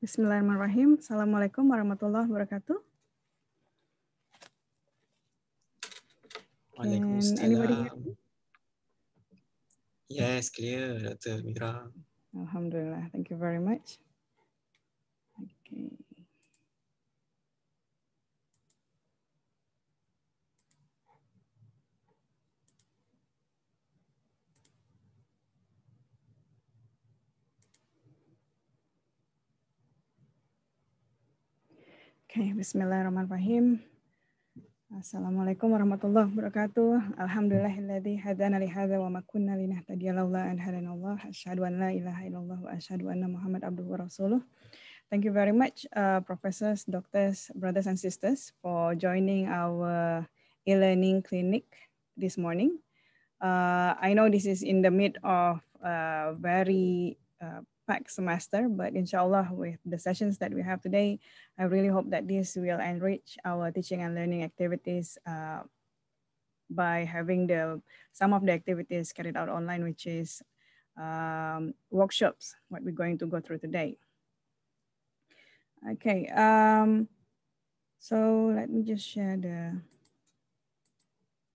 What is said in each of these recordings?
Bismillahirrahmanirrahim. Assalamualaikum warahmatullahi wabarakatuh. Can anybody hear me? Yes, clear, Dr. Mira. Alhamdulillah. Thank you very much. Okay. Okay, Bismillahirrahmanirrahim. Assalamualaikum warahmatullahi wabarakatuh. Alhamdulillahilladzi hadana li hadza wa ma kunna linahtadiya laula an hadanallah. Asyhadu an la ilaha illallah wa asyhadu anna Muhammad abduhu wa rasuluh. Thank you very much, professors, doctors, brothers and sisters, for joining our e-learning clinic this morning. I know this is in the mid of a very packed semester, but inshallah with the sessions that we have today, I really hope that this will enrich our teaching and learning activities by having some of the activities carried out online, which is workshops, what we're going to go through today. Okay, so let me just share the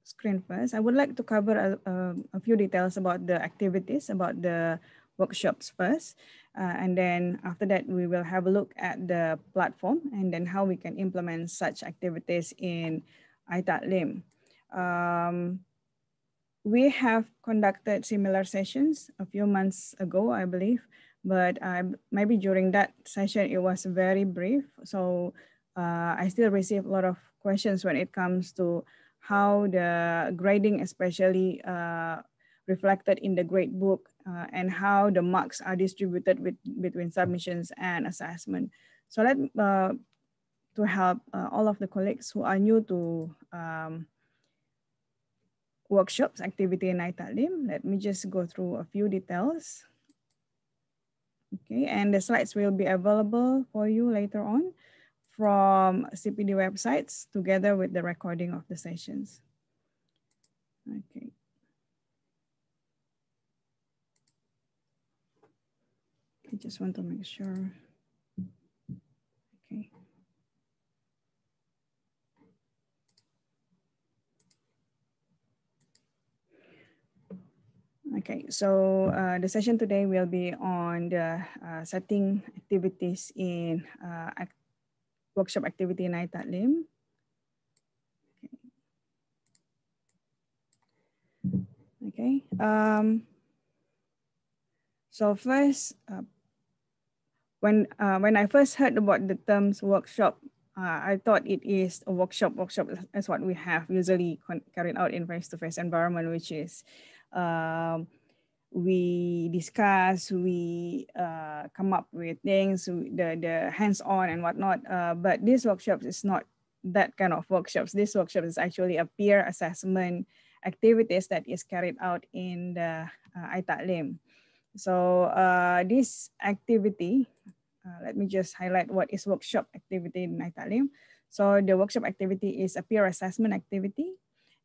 screen first. I would like to cover a few details about the activities, about the workshops first. And then after that, we will have a look at the platform and then how we can implement such activities in iTA'LEEM. We have conducted similar sessions a few months ago, I believe, but maybe during that session, it was very brief. So I still receive a lot of questions when it comes to how the grading especially reflected in the grade book and how the marks are distributed between submissions and assessment. So to help all of the colleagues who are new to workshops activity in iTA'LEEM, let me just go through a few details. Okay, and the slides will be available for you later on from CPD websites together with the recording of the sessions. Okay. I just want to make sure. Okay. Okay, so the session today will be on the setting activities in workshop activity in iTA'LEEM. Okay. So first, when I first heard about the terms workshop, I thought it is a workshop. Workshop is what we have usually carried out in face-to-face environment, which is we discuss, we come up with things, the hands-on and whatnot. But this workshop is not that kind of workshops. This workshop is actually a peer assessment activities that is carried out in the iTA'LEEM. So this activity, let me just highlight what is workshop activity in iTA'LEEM. So the workshop activity is a peer assessment activity.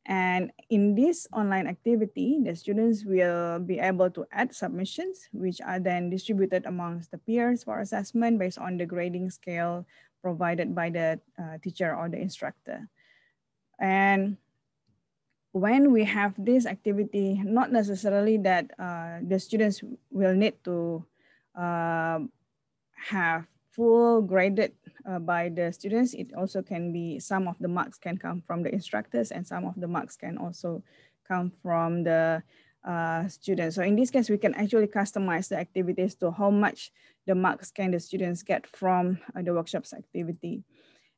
And in this online activity, the students will be able to add submissions, which are then distributed amongst the peers for assessment based on the grading scale provided by the teacher or the instructor. And when we have this activity, not necessarily that the students will need to have full graded by the students. It also can be some of the marks can come from the instructors and some of the marks can also come from the students. So in this case, we can actually customize the activities to how much the marks can the students get from the workshops activity.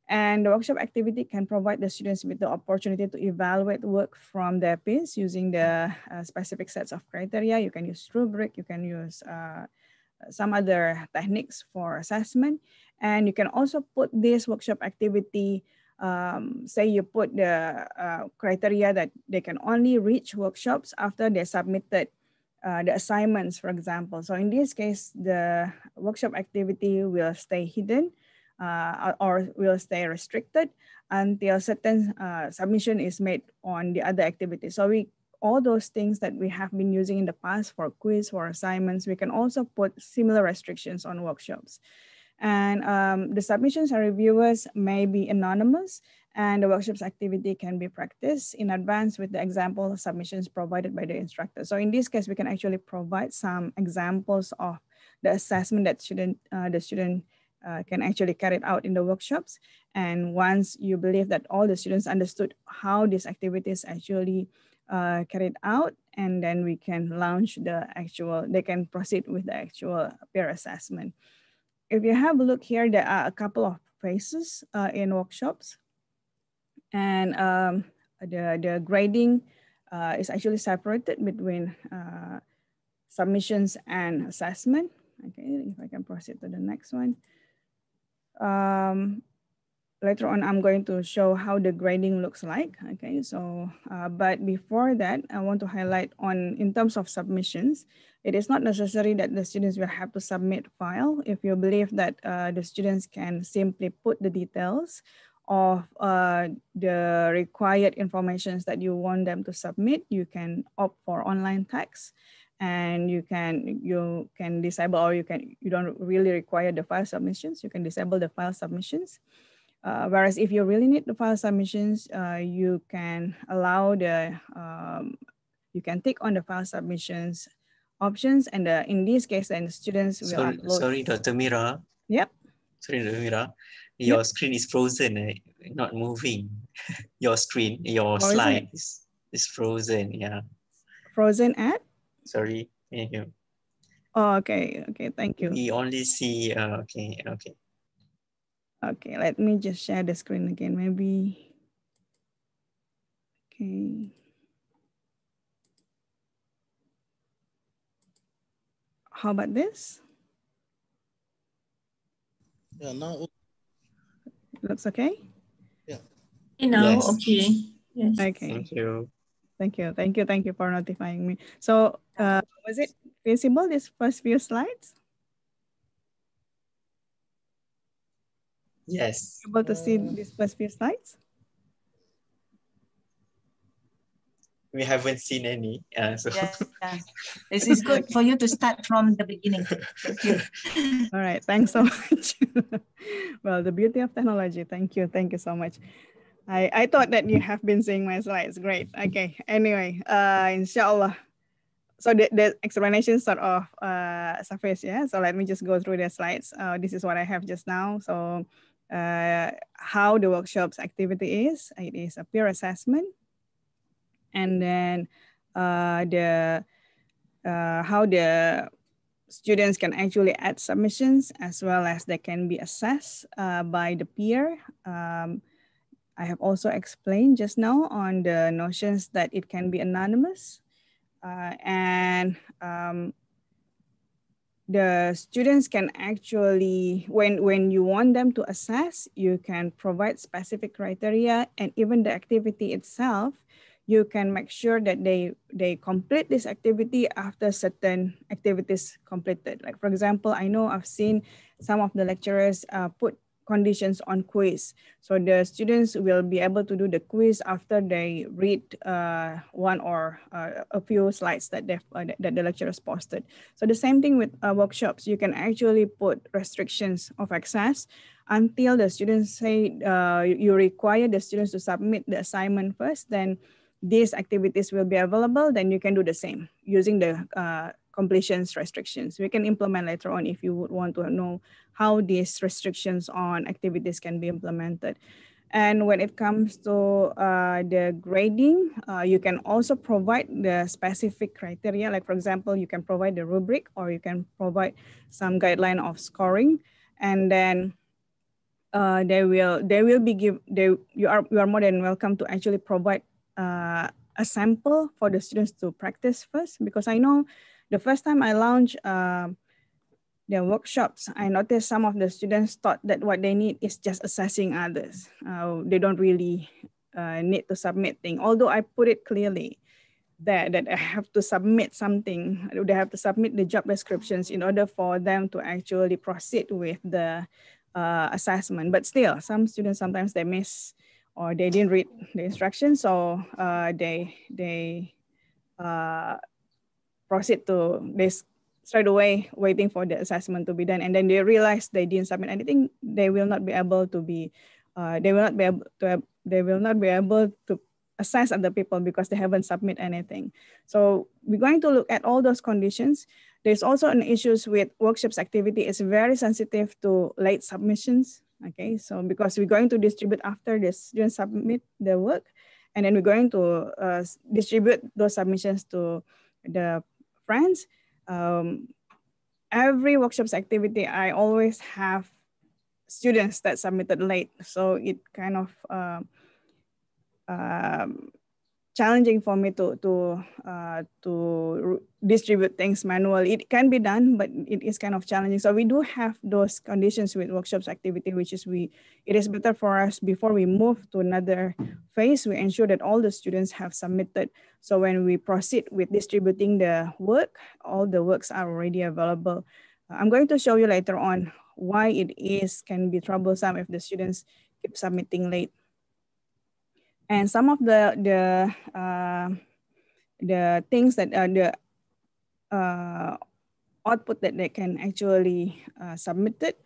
And the workshop activity can provide the students with the opportunity to evaluate work from their peers using the specific sets of criteria. You can use rubric, you can use some other techniques for assessment. And you can also put this workshop activity, say you put the criteria that they can only reach workshops after they submitted the assignments, for example. So in this case, the workshop activity will stay hidden or will stay restricted until certain submission is made on the other activities. So all those things that we have been using in the past for quiz, for assignments, we can also put similar restrictions on workshops. And the submissions and reviewers may be anonymous, and the workshop's activity can be practiced in advance with the example of submissions provided by the instructor. So in this case, we can actually provide some examples of the assessment that the student can actually carry it out in the workshops. And once you believe that all the students understood how these activities actually carried out, and then we can launch the actual, they can proceed with the actual peer assessment. If you have a look here, there are a couple of phases in workshops. And the grading is actually separated between submissions and assessment. Okay, if I can proceed to the next one. Later on, I'm going to show how the grading looks like. Okay, so, but before that, I want to highlight on, in terms of submissions, it is not necessary that the students will have to submit file. If you believe that the students can simply put the details of the required informations that you want them to submit, you can opt for online text, and you can disable, or you don't really require the file submissions. You can disable the file submissions. Whereas if you really need the file submissions, you can allow the, you can tick on the file submissions options, and in this case, then students will upload. Sorry, Dr. Mira. Yep. Sorry, Dr. Mira. Your screen is frozen, not moving. Your screen, your slide is frozen, yeah. Frozen at? Sorry, thank you. Oh, okay, okay, thank you. We only see, okay. Okay, let me just share the screen again, maybe. Okay. How about this? Yeah, now. Looks okay? Yeah. Now, yes. okay. Yes. Okay. Thank you. Thank you. Thank you. Thank you for notifying me. So was it visible, this first few slides? Yes. Able to see these first few slides? We haven't seen any. So. Yeah. This is good for you to start from the beginning. Thank you. All right. Thanks so much. Well, the beauty of technology. Thank you. Thank you so much. I thought that you have been seeing my slides. Great. Okay. Anyway, inshallah. So the explanation sort of surface, yeah. So let me just go through the slides. This is what I have just now. So how the workshop's activity is. It is a peer assessment. And then how the students can actually add submissions, as well as they can be assessed by the peer. I have also explained just now on the notions that it can be anonymous. And the students can actually, when you want them to assess, you can provide specific criteria, and even the activity itself, you can make sure that they complete this activity after certain activities completed. Like, for example, I know I've seen some of the lecturers put conditions on quiz. So the students will be able to do the quiz after they read one or a few slides that that the lecturers posted. So the same thing with workshops. You can actually put restrictions of access until the students say you require the students to submit the assignment first, then these activities will be available, then you can do the same using the completions restrictions. We can implement later on if you would want to know how these restrictions on activities can be implemented. And when it comes to the grading, you can also provide the specific criteria. Like, for example, you can provide the rubric, or you can provide some guideline of scoring, and then you are more than welcome to actually provide a sample for the students to practice first, because I know the first time I launched the workshops, I noticed some of the students thought that what they need is just assessing others. They don't really need to submit things, although I put it clearly that I have to submit something. They have to submit the job descriptions in order for them to actually proceed with the assessment. But still, some students, sometimes they miss, or they didn't read the instructions, so they proceed to this. straight away waiting for the assessment to be done, and then they realize they didn't submit anything, they will not be able to be, they will not be able to assess other people because they haven't submit anything. So we're going to look at all those conditions. There's also an issues with workshops activity. It's very sensitive to late submissions. Okay, so because we're going to distribute after the students submit the work, and then we're going to distribute those submissions to the friends. Every workshops activity, I always have students that submitted late. So it kind of challenging for me to distribute things manually. It can be done, but it is kind of challenging. So we do have those conditions with workshops activity, which is it is better for us before we move to another phase, we ensure that all the students have submitted. So when we proceed with distributing the work, all the works are already available. I'm going to show you later on why it can be troublesome if the students keep submitting late. And some of the things that the output that they can actually submit it.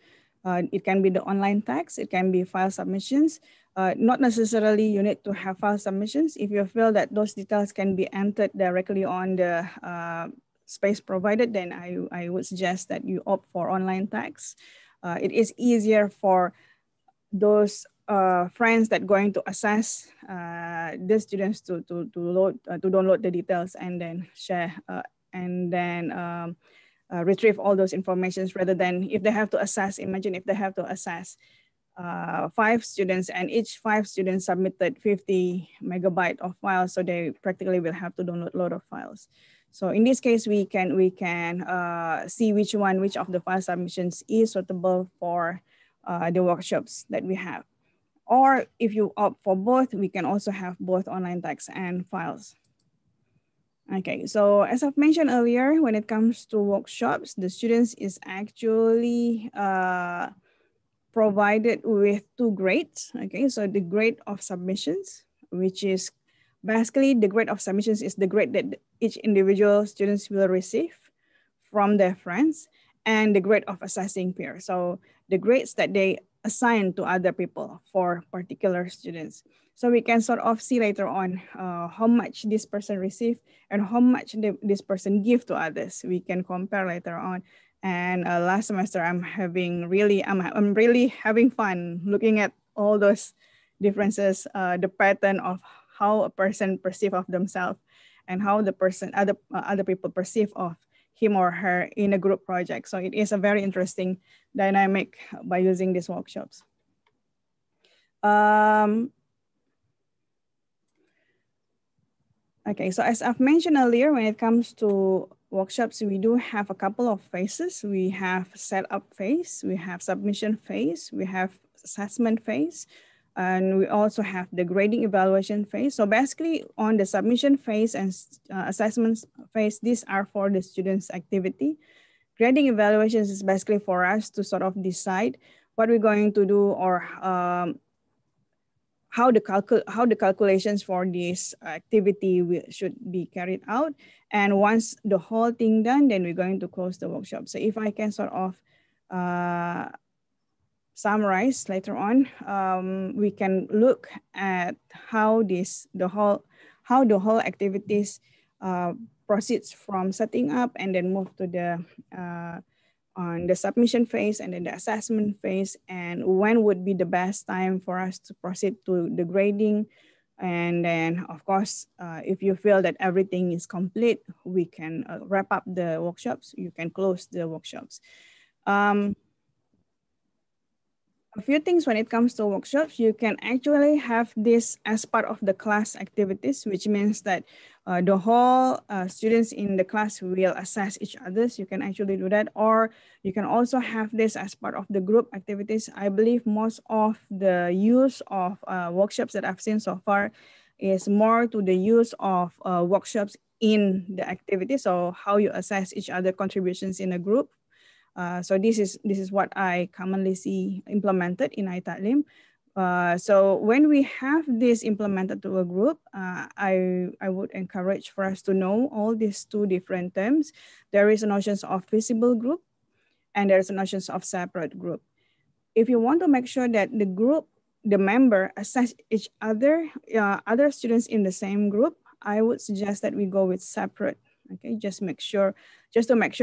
It can be the online tags, it can be file submissions. Not necessarily you need to have file submissions. If you feel that those details can be entered directly on the space provided, then I would suggest that you opt for online tags. It is easier for those friends that going to assess the students to download the details and then share and then retrieve all those informations, rather than if they have to assess. Imagine if they have to assess 5 students and each 5 students submitted 50 megabyte of files, so they practically will have to download a lot of files. So in this case, we can see which of the file submissions is suitable for the workshops that we have. Or if you opt for both, we can also have both online tags and files. Okay, so as I've mentioned earlier, when it comes to workshops, the students is actually provided with 2 grades. Okay, so the grade of submissions, which is basically the grade of submissions is the grade that each individual students will receive from their friends, and the grade of assessing peer. So the grades that they assign to other people for particular students. So we can sort of see later on how much this person received and how much this person give to others. We can compare later on. And last semester, I'm really having fun looking at all those differences, the pattern of how a person perceive of themselves and how the person, other people perceive of him or her in a group project. So it is a very interesting dynamic by using these workshops. Okay, so as I've mentioned earlier, when it comes to workshops, we do have a couple of phases. We have setup phase, we have submission phase, we have assessment phase, and we also have the grading evaluation phase. So basically on the submission phase and assessment phase, these are for the students' activity. Grading evaluations is basically for us to sort of decide what we're going to do, or how the calculations for this activity should be carried out. And once the whole thing done, then we're going to close the workshop. So if I can sort of summarize later on, we can look at how the whole activities proceeds from setting up and then move to the on the submission phase and then the assessment phase, and when would be the best time for us to proceed to the grading. And then of course, if you feel that everything is complete, we can wrap up the workshops, you can close the workshops. A few things when it comes to workshops, you can actually have this as part of the class activities, which means that the whole students in the class will assess each other. So you can actually do that, or you can also have this as part of the group activities. I believe most of the use of workshops that I've seen so far is more to the use of workshops in the activity. So how you assess each other contributions in a group. So this is what I commonly see implemented in iTA'LEEM. So when we have this implemented to a group, I would encourage for us to know all these two different terms. There is a notion of visible group and there is a notion of separate group. If you want to make sure that the group, the member assess each other, other students in the same group, I would suggest that we go with separate. Okay, just to make sure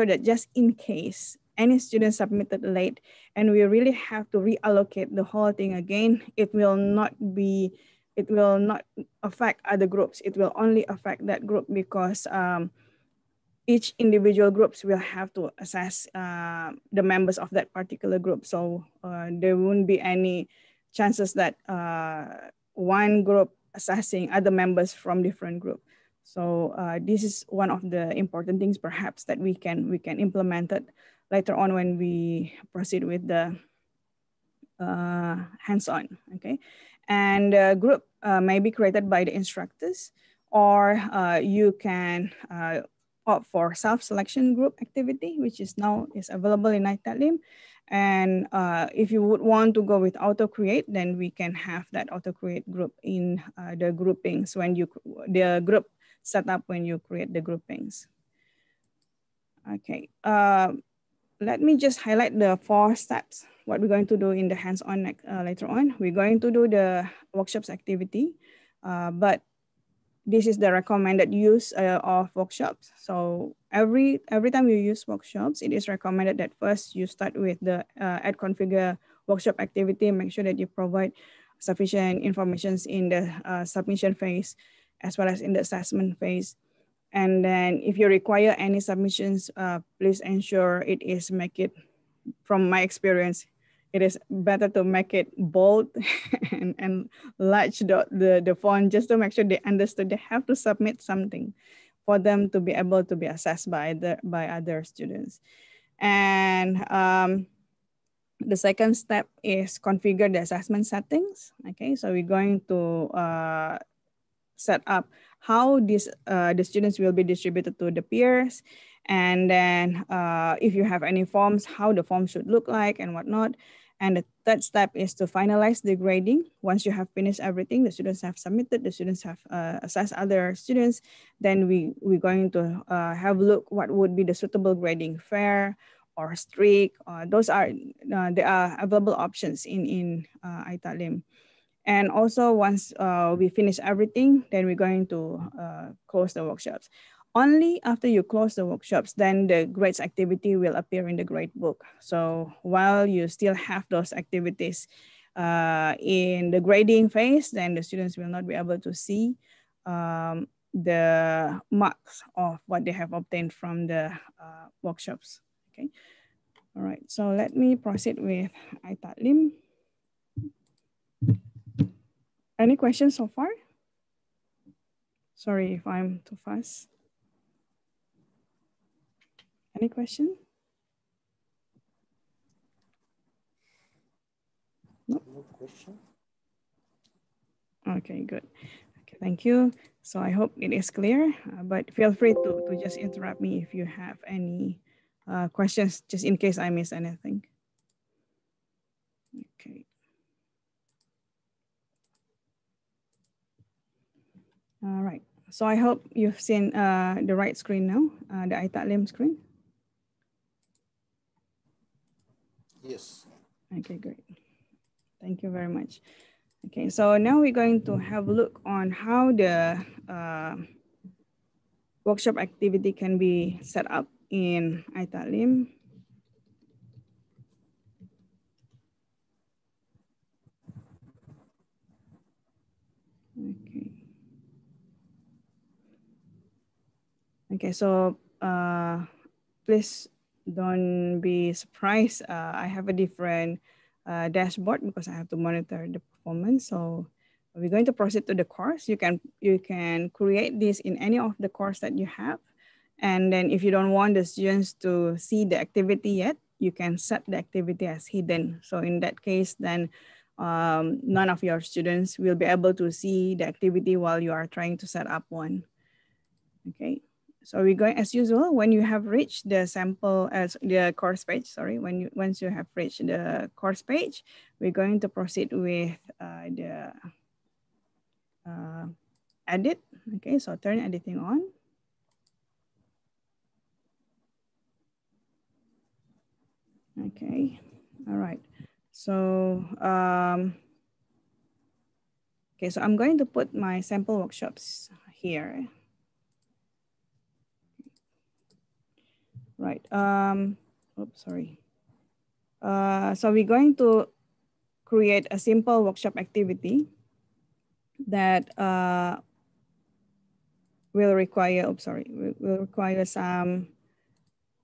that just in case any student submitted late and we really have to reallocate the whole thing again, it will not affect other groups. It will only affect that group because each individual groups will have to assess the members of that particular group. So there won't be any chances that one group assessing other members from different group. So this is one of the important things perhaps that we can implement it later on when we proceed with the hands-on, okay? And group may be created by the instructors, or you can opt for self-selection group activity, which is now available in iTA'LEEM. And if you would want to go with auto-create, then we can have that auto-create group in the groupings when the group set up when you create the groupings. Okay, let me just highlight the 4 steps, what we're going to do in the hands-on later on. We're going to do the workshops activity, but this is the recommended use of workshops. So every time you use workshops, it is recommended that first you start with the add configure workshop activity, make sure that you provide sufficient information in the submission phase, as well as in the assessment phase. And then if you require any submissions, please ensure from my experience, it is better to make it bold and large the font, just to make sure they understood they have to submit something for them to be able to be assessed by other students. And the second step is configure the assessment settings. Okay, so we're going to set up how the students will be distributed to the peers, and then if you have any forms, how the form should look like and whatnot. And the third step is to finalize the grading. Once you have finished everything, the students have submitted, the students have assessed other students, then we're going to have a look what would be the suitable grading, fair or strict. Those are there are available options in iTA'LEEM. And also once we finish everything, then we're going to close the workshops. Only after you close the workshops, then the grades activity will appear in the grade book. So while you still have those activities in the grading phase, then the students will not be able to see the marks of what they have obtained from the workshops. Okay. All right, so let me proceed with iTA'LEEM. Any questions so far? Sorry if I'm too fast. Any question? No? No question. Okay, good. Okay, thank you. So I hope it is clear, but feel free to just interrupt me if you have any questions, just in case I miss anything. Okay. All right. So I hope you've seen the right screen now, the iTA'LEEM screen. Yes. Okay, great. Thank you very much. Okay, so now we're going to have a look on how the workshop activity can be set up in iTA'LEEM. Okay. Okay, so please don't be surprised. I have a different dashboard because I have to monitor the performance. So we're going to proceed to the course. You can create this in any of the course that you have. And then if you don't want the students to see the activity yet, you can set the activity as hidden. So in that case, then none of your students will be able to see the activity while you are trying to set up one. Okay, So we're going as usual, when you have reached the sample as the course page, sorry, once you have reached the course page, we're going to proceed with the edit. Okay, so turn editing on. Okay, all right. So, okay, so I'm going to put my sample workshops here. Right. Oops, sorry. So we're going to create a simple workshop activity that will require, oops, sorry, will require some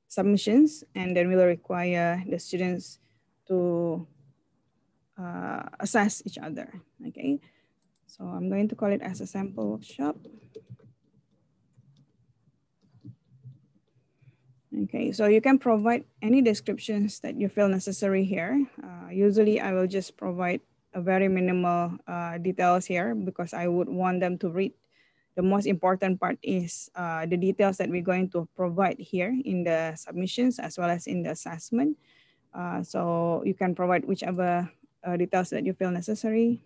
submissions, and then we'll require the students to assess each other. Okay. So I'm going to call it as a sample workshop. Okay, so you can provide any descriptions that you feel necessary here. Usually I will just provide a very minimal details here because I would want them to read. The most important part is the details that we're going to provide here in the submissions as well as in the assessment. So you can provide whichever details that you feel necessary.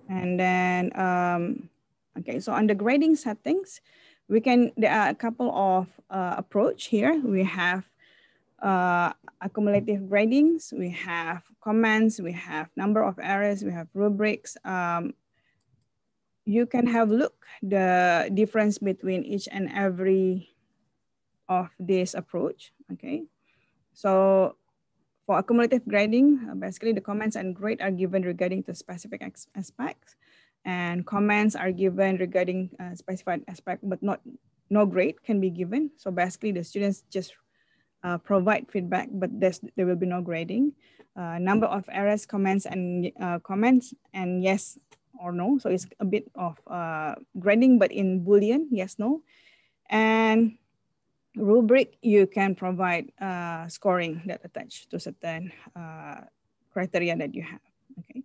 And then, okay, so on the grading settings, there are a couple of approach here. We have accumulative gradings, we have comments, we have number of errors, we have rubrics. You can have look the difference between each and every of this approach, okay? So for accumulative grading, basically the comments and grade are given regarding to specific aspects, and comments are given regarding specified aspect, but no grade can be given. So basically the students just provide feedback, but there will be no grading. Number of errors, comments and yes or no. So it's a bit of grading, but in Boolean, yes, no. And rubric, you can provide scoring that attached to certain criteria that you have, okay?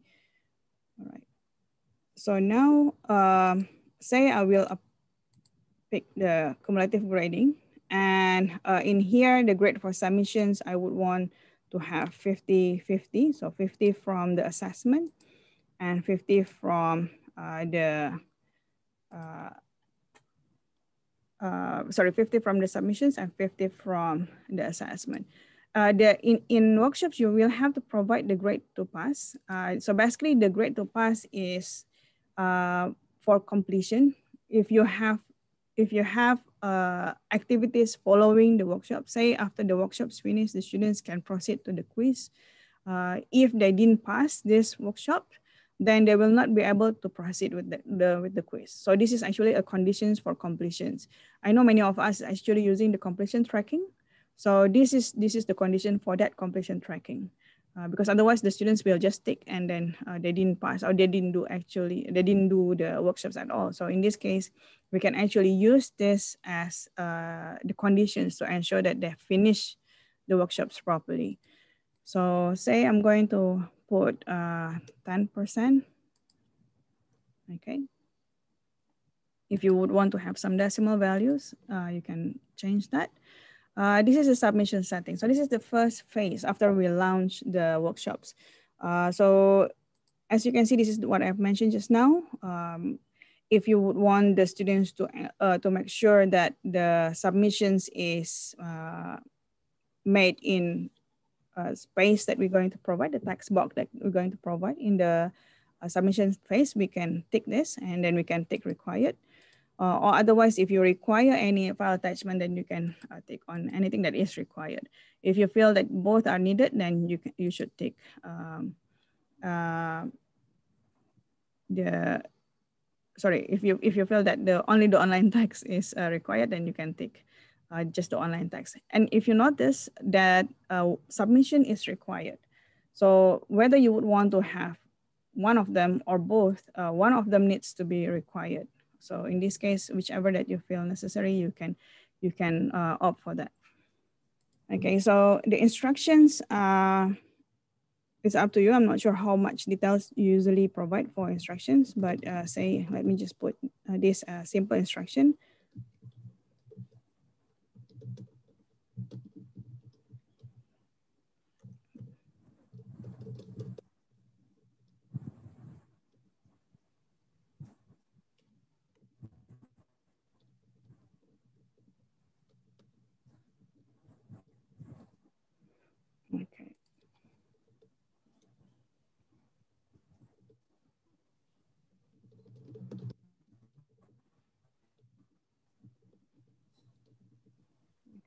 All right. So now, say I will pick the cumulative grading, and in here, the grade for submissions, I would want to have 50-50, so 50 from the assessment and 50 from sorry, 50 from the submissions and 50 from the assessment. In workshops, you will have to provide the grade to pass. So basically the grade to pass is for completion. If you have activities following the workshop, say after the workshop's finished, the students can proceed to the quiz. If they didn't pass this workshop, then they will not be able to proceed with the quiz. So this is actually a conditions for completions. I know many of us are actually using the completion tracking. So this is the condition for that completion tracking, because otherwise the students will just tick and then they didn't pass, or they didn't do the workshops at all. So in this case, we can actually use this as the conditions to ensure that they finish the workshops properly. So say I'm going to put 10%, okay? If you would want to have some decimal values, you can change that. This is the submission setting. So this is the first phase after we launch the workshops. So as you can see, this is what I've mentioned just now. If you would want the students to make sure that the submissions is made in space that we're going to provide, the text box that we're going to provide in the submission phase, we can tick this and then we can tick required. Or otherwise, if you require any file attachment, then you can tick on anything that is required. If you feel that both are needed, then you should tick if you feel that only the online text is required, then you can tick just the online text. And if you notice that submission is required, so whether you would want to have one of them or both, one of them needs to be required. So in this case, whichever that you feel necessary, you can opt for that. Okay, so the instructions it's up to you. I'm not sure how much details you usually provide for instructions, but say, let me just put this simple instruction. Okay.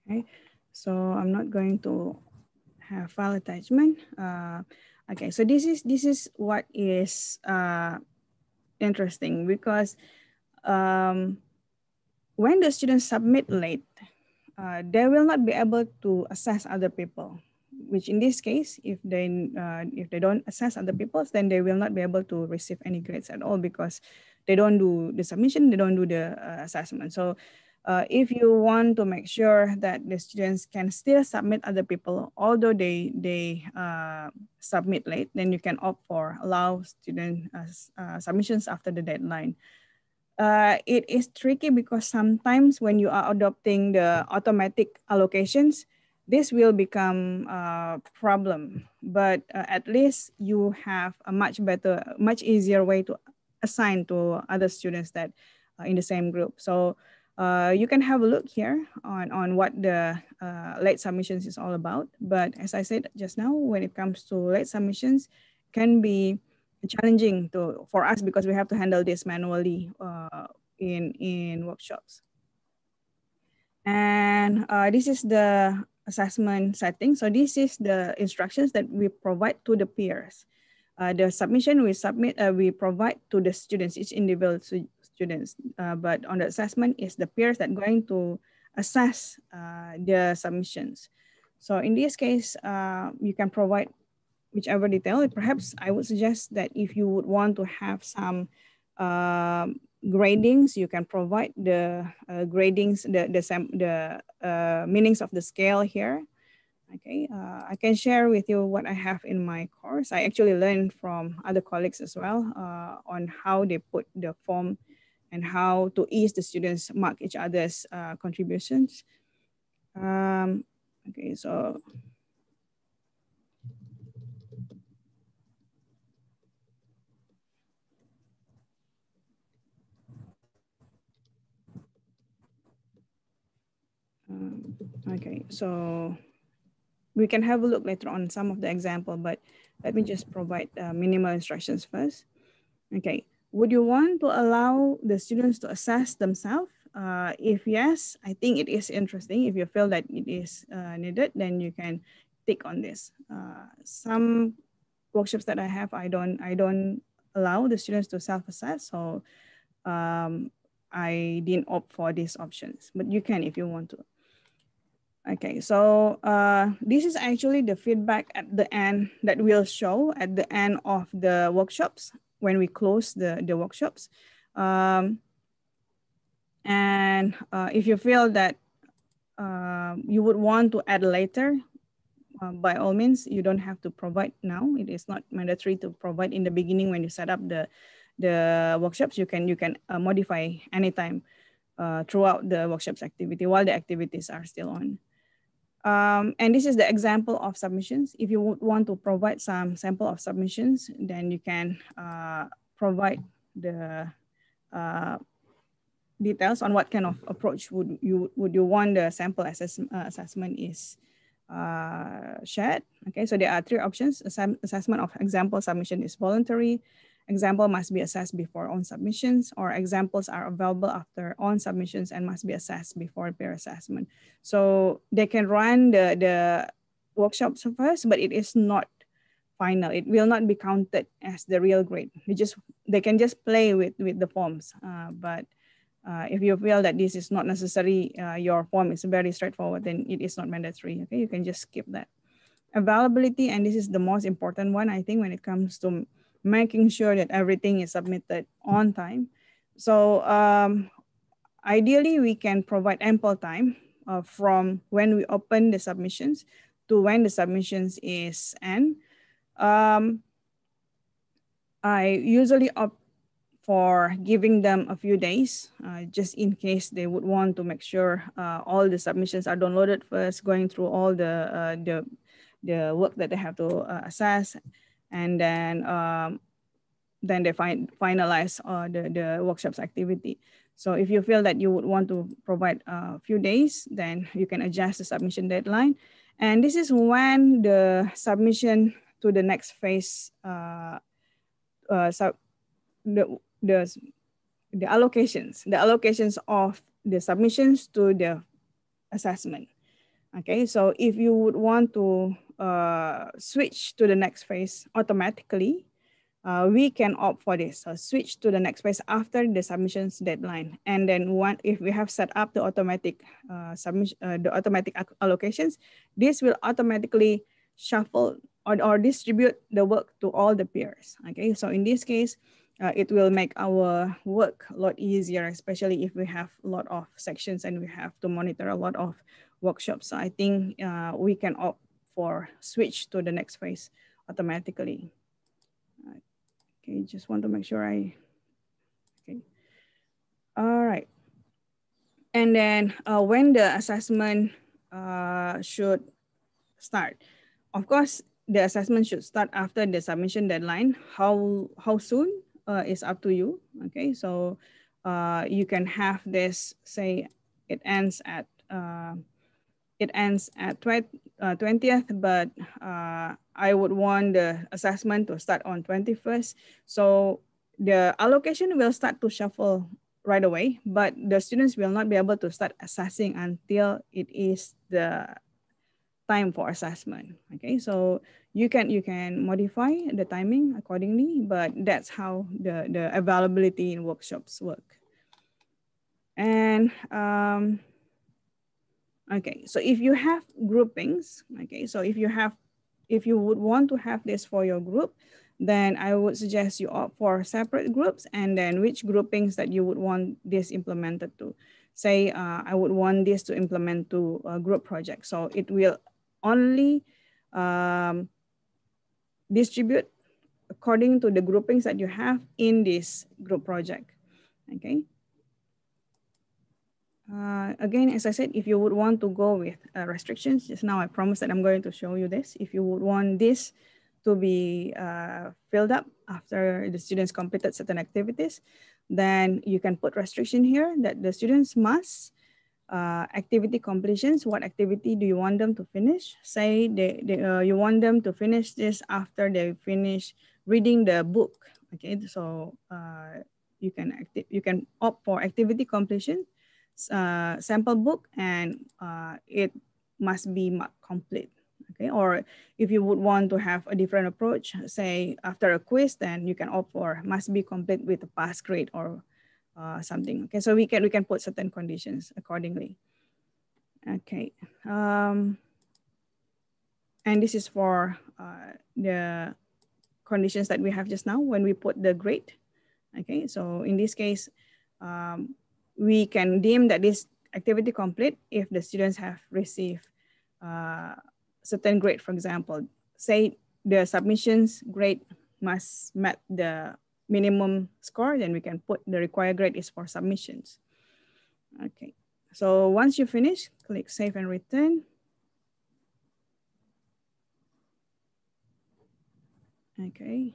Okay, so I'm not going to have file attachment. Okay, so this is what is interesting, because when the students submit late, they will not be able to assess other people. Which in this case, if they don't assess other people, then they will not be able to receive any grades at all, because they don't do the submission, they don't do the assessment. So if you want to make sure that the students can still submit other people, although they submit late, then you can opt for allow student submissions after the deadline. It is tricky because sometimes when you are adopting the automatic allocations, this will become a problem. But at least you have a much easier way to assign to other students that are in the same group. So you can have a look here on what the late submissions is all about. But as I said just now, when it comes to late submissions, can be challenging for us because we have to handle this manually in workshops. And this is the assessment setting. So this is the instructions that we provide to the peers. The submission we provide to the students, each individual students. But on the assessment is the peers that going to assess the submissions. So in this case, you can provide whichever detail. Perhaps I would suggest that if you would want to have some gradings, you can provide the gradings, the meanings of the scale here. Okay, I can share with you what I have in my course. I actually learned from other colleagues as well on how they put the form and how to ease the students mark each other's contributions. Okay, so okay, so we can have a look later on some of the example, but let me just provide minimal instructions first. Okay, would you want to allow the students to assess themselves? If yes, I think it is interesting. If you feel that it is needed, then you can tick on this. Some workshops that I have, I don't allow the students to self-assess, so I didn't opt for these options, but you can if you want to. Okay, so this is actually the feedback at the end that we'll show at the end of the workshops when we close the workshops. And if you feel that you would want to add later, by all means, you don't have to provide now. It is not mandatory to provide in the beginning when you set up the workshops. You can modify anytime throughout the workshops activity while the activities are still on. And this is the example of submissions. If you would want to provide some sample of submissions, then you can provide the details on what kind of approach would you want the sample assessment is shared. Okay, so there are three options. Assessment of example submission is voluntary. Example must be assessed before on submissions, or examples are available after on submissions and must be assessed before peer assessment. So they can run the workshops first, but it is not final. It will not be counted as the real grade. They can just play with the forms. But if you feel that this is not necessary, your form is very straightforward, then it is not mandatory. Okay, you can just skip that. Availability, and this is the most important one, I think, when it comes to making sure that everything is submitted on time. So ideally, we can provide ample time from when we open the submissions to when the submissions is end. I usually opt for giving them a few days, just in case they would want to make sure all the submissions are downloaded first, going through all the work that they have to assess, and then they finalize the workshop's activity. So if you feel that you would want to provide a few days, then you can adjust the submission deadline. And this is when the submission to the next phase, the allocations of the submissions to the assessment. Okay, so if you would want to switch to the next phase automatically, we can opt for this. So switch to the next phase after the submissions deadline. And then if we have set up the automatic allocations, this will automatically shuffle or distribute the work to all the peers. Okay, so in this case, it will make our work a lot easier, especially if we have a lot of sections and we have to monitor a lot of workshops. So I think we can opt for switch to the next phase automatically. Okay, just want to make sure okay. All right. And then when the assessment should start. Of course, the assessment should start after the submission deadline. How soon is up to you. Okay, so you can have this, say it ends at 20th, but I would want the assessment to start on 21st. So the allocation will start to shuffle right away, but the students will not be able to start assessing until it is the time for assessment. Okay, so you can modify the timing accordingly, but that's how the availability in workshops work. And okay, so if you have groupings, okay, so if you would want to have this for your group, then I would suggest you opt for separate groups, and then which groupings that you would want this implemented to. Say I would want this to implement to a group project. So it will only distribute according to the groupings that you have in this group project, okay? Again, as I said, if you would want to go with restrictions, just now I promised that I'm going to show you this. If you would want this to be filled up after the students completed certain activities, then you can put restriction here that the students must activity completions. What activity do you want them to finish? Say you want them to finish this after they finish reading the book. Okay, so you can opt for activity completion, sample book, and it must be marked complete. Okay, or if you would want to have a different approach, say after a quiz, then you can opt for must be complete with a pass grade or something. Okay, so we can put certain conditions accordingly. Okay, and this is for the conditions that we have just now when we put the grade. Okay, so in this case, we can deem that this activity complete if the students have received certain grade. For example, say the submissions grade must meet the minimum score, then we can put the required grade is for submissions. Okay, so once you finish, click save and return. Okay,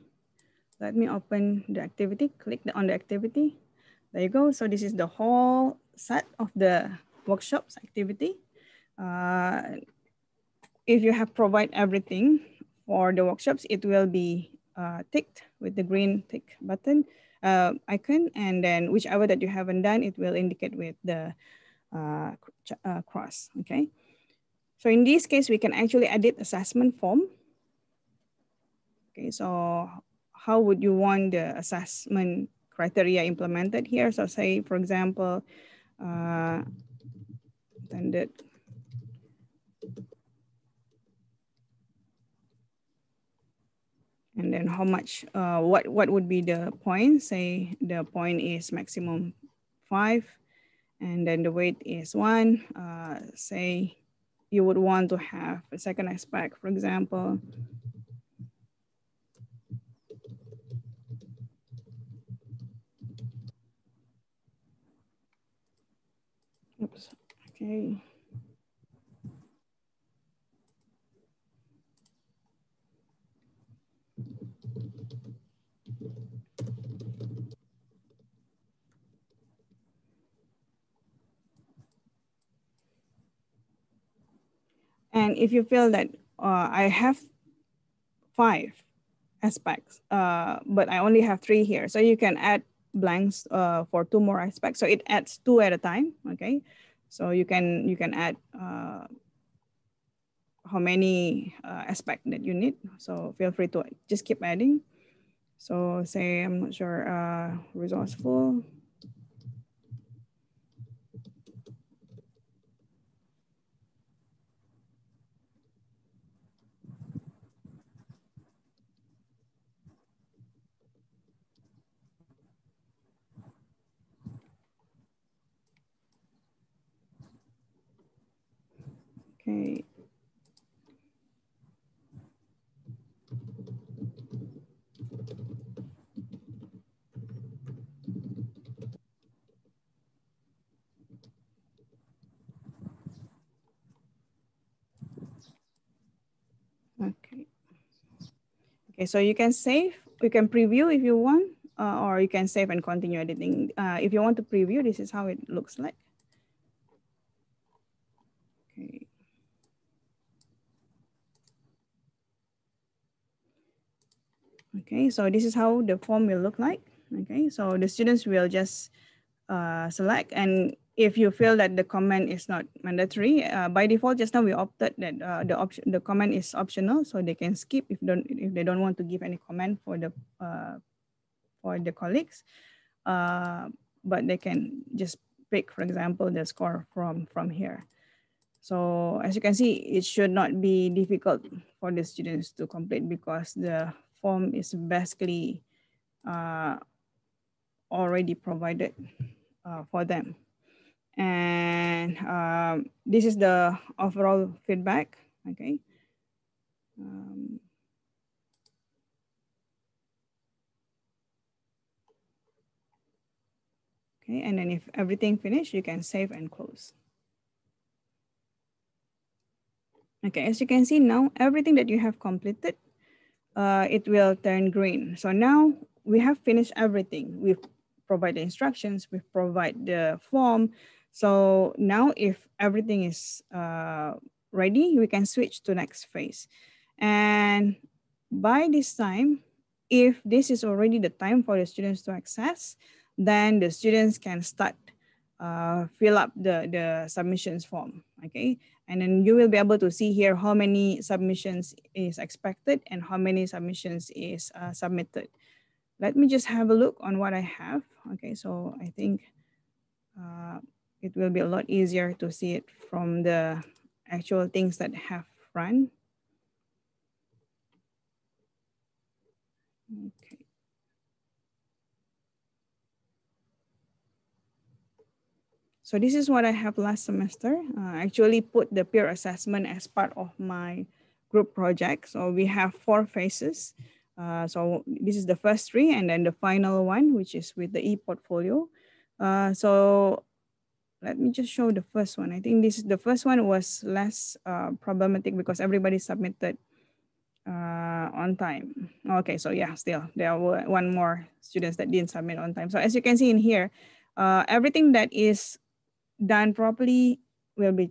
let me open the activity, click on the activity. There you go. So this is the whole set of the workshops activity. If you have provided everything for the workshops, it will be ticked with the green tick button icon, and then whichever that you haven't done, it will indicate with the cross. Okay. So in this case, we can actually edit assessment form. Okay, so how would you want the assessment criteria implemented here? So say, for example, intended and then how much, what would be the point? Say the point is maximum 5, and then the weight is 1. Say you would want to have a second aspect, for example, Oops. Okay. And if you feel that I have 5 aspects, but I only have 3 here, so you can add blanks for 2 more aspects. So it adds 2 at a time. Okay, so you can add how many aspects that you need. So feel free to just keep adding. So say I'm not sure, resourceful. Okay. Okay. Okay, so you can save, you can preview if you want, or you can save and continue editing. If you want to preview, this is how it looks like. Okay. Okay, so this is how the form will look like. Okay, so the students will just select, and if you feel that the comment is not mandatory, by default, just now we opted that the comment is optional, so they can skip if they don't want to give any comment for the colleagues, but they can just pick, for example, the score from here. So as you can see, it should not be difficult for the students to complete because the form is basically already provided for them. And this is the overall feedback, okay? Okay, and then if everything finished, you can save and close. Okay, as you can see now, everything that you have completed, it will turn green. So now we have finished everything. We've provided instructions, we've provided the form. So now if everything is ready, we can switch to next phase. And by this time, if this is already the time for the students to access, then the students can start fill up the submissions form, okay? And then you will be able to see here how many submissions is expected and how many submissions is submitted. Let me just have a look on what I have. Okay, so I think it will be a lot easier to see it from the actual things that have run. Okay. So this is what I have last semester. I actually put the peer assessment as part of my group project. So we have 4 phases. So this is the first 3 and then the final one, which is with the e-portfolio. So let me just show the first one. I think the first one was less problematic because everybody submitted on time. Okay, so yeah, still there were 1 more students that didn't submit on time. So as you can see in here, everything that is done properly will be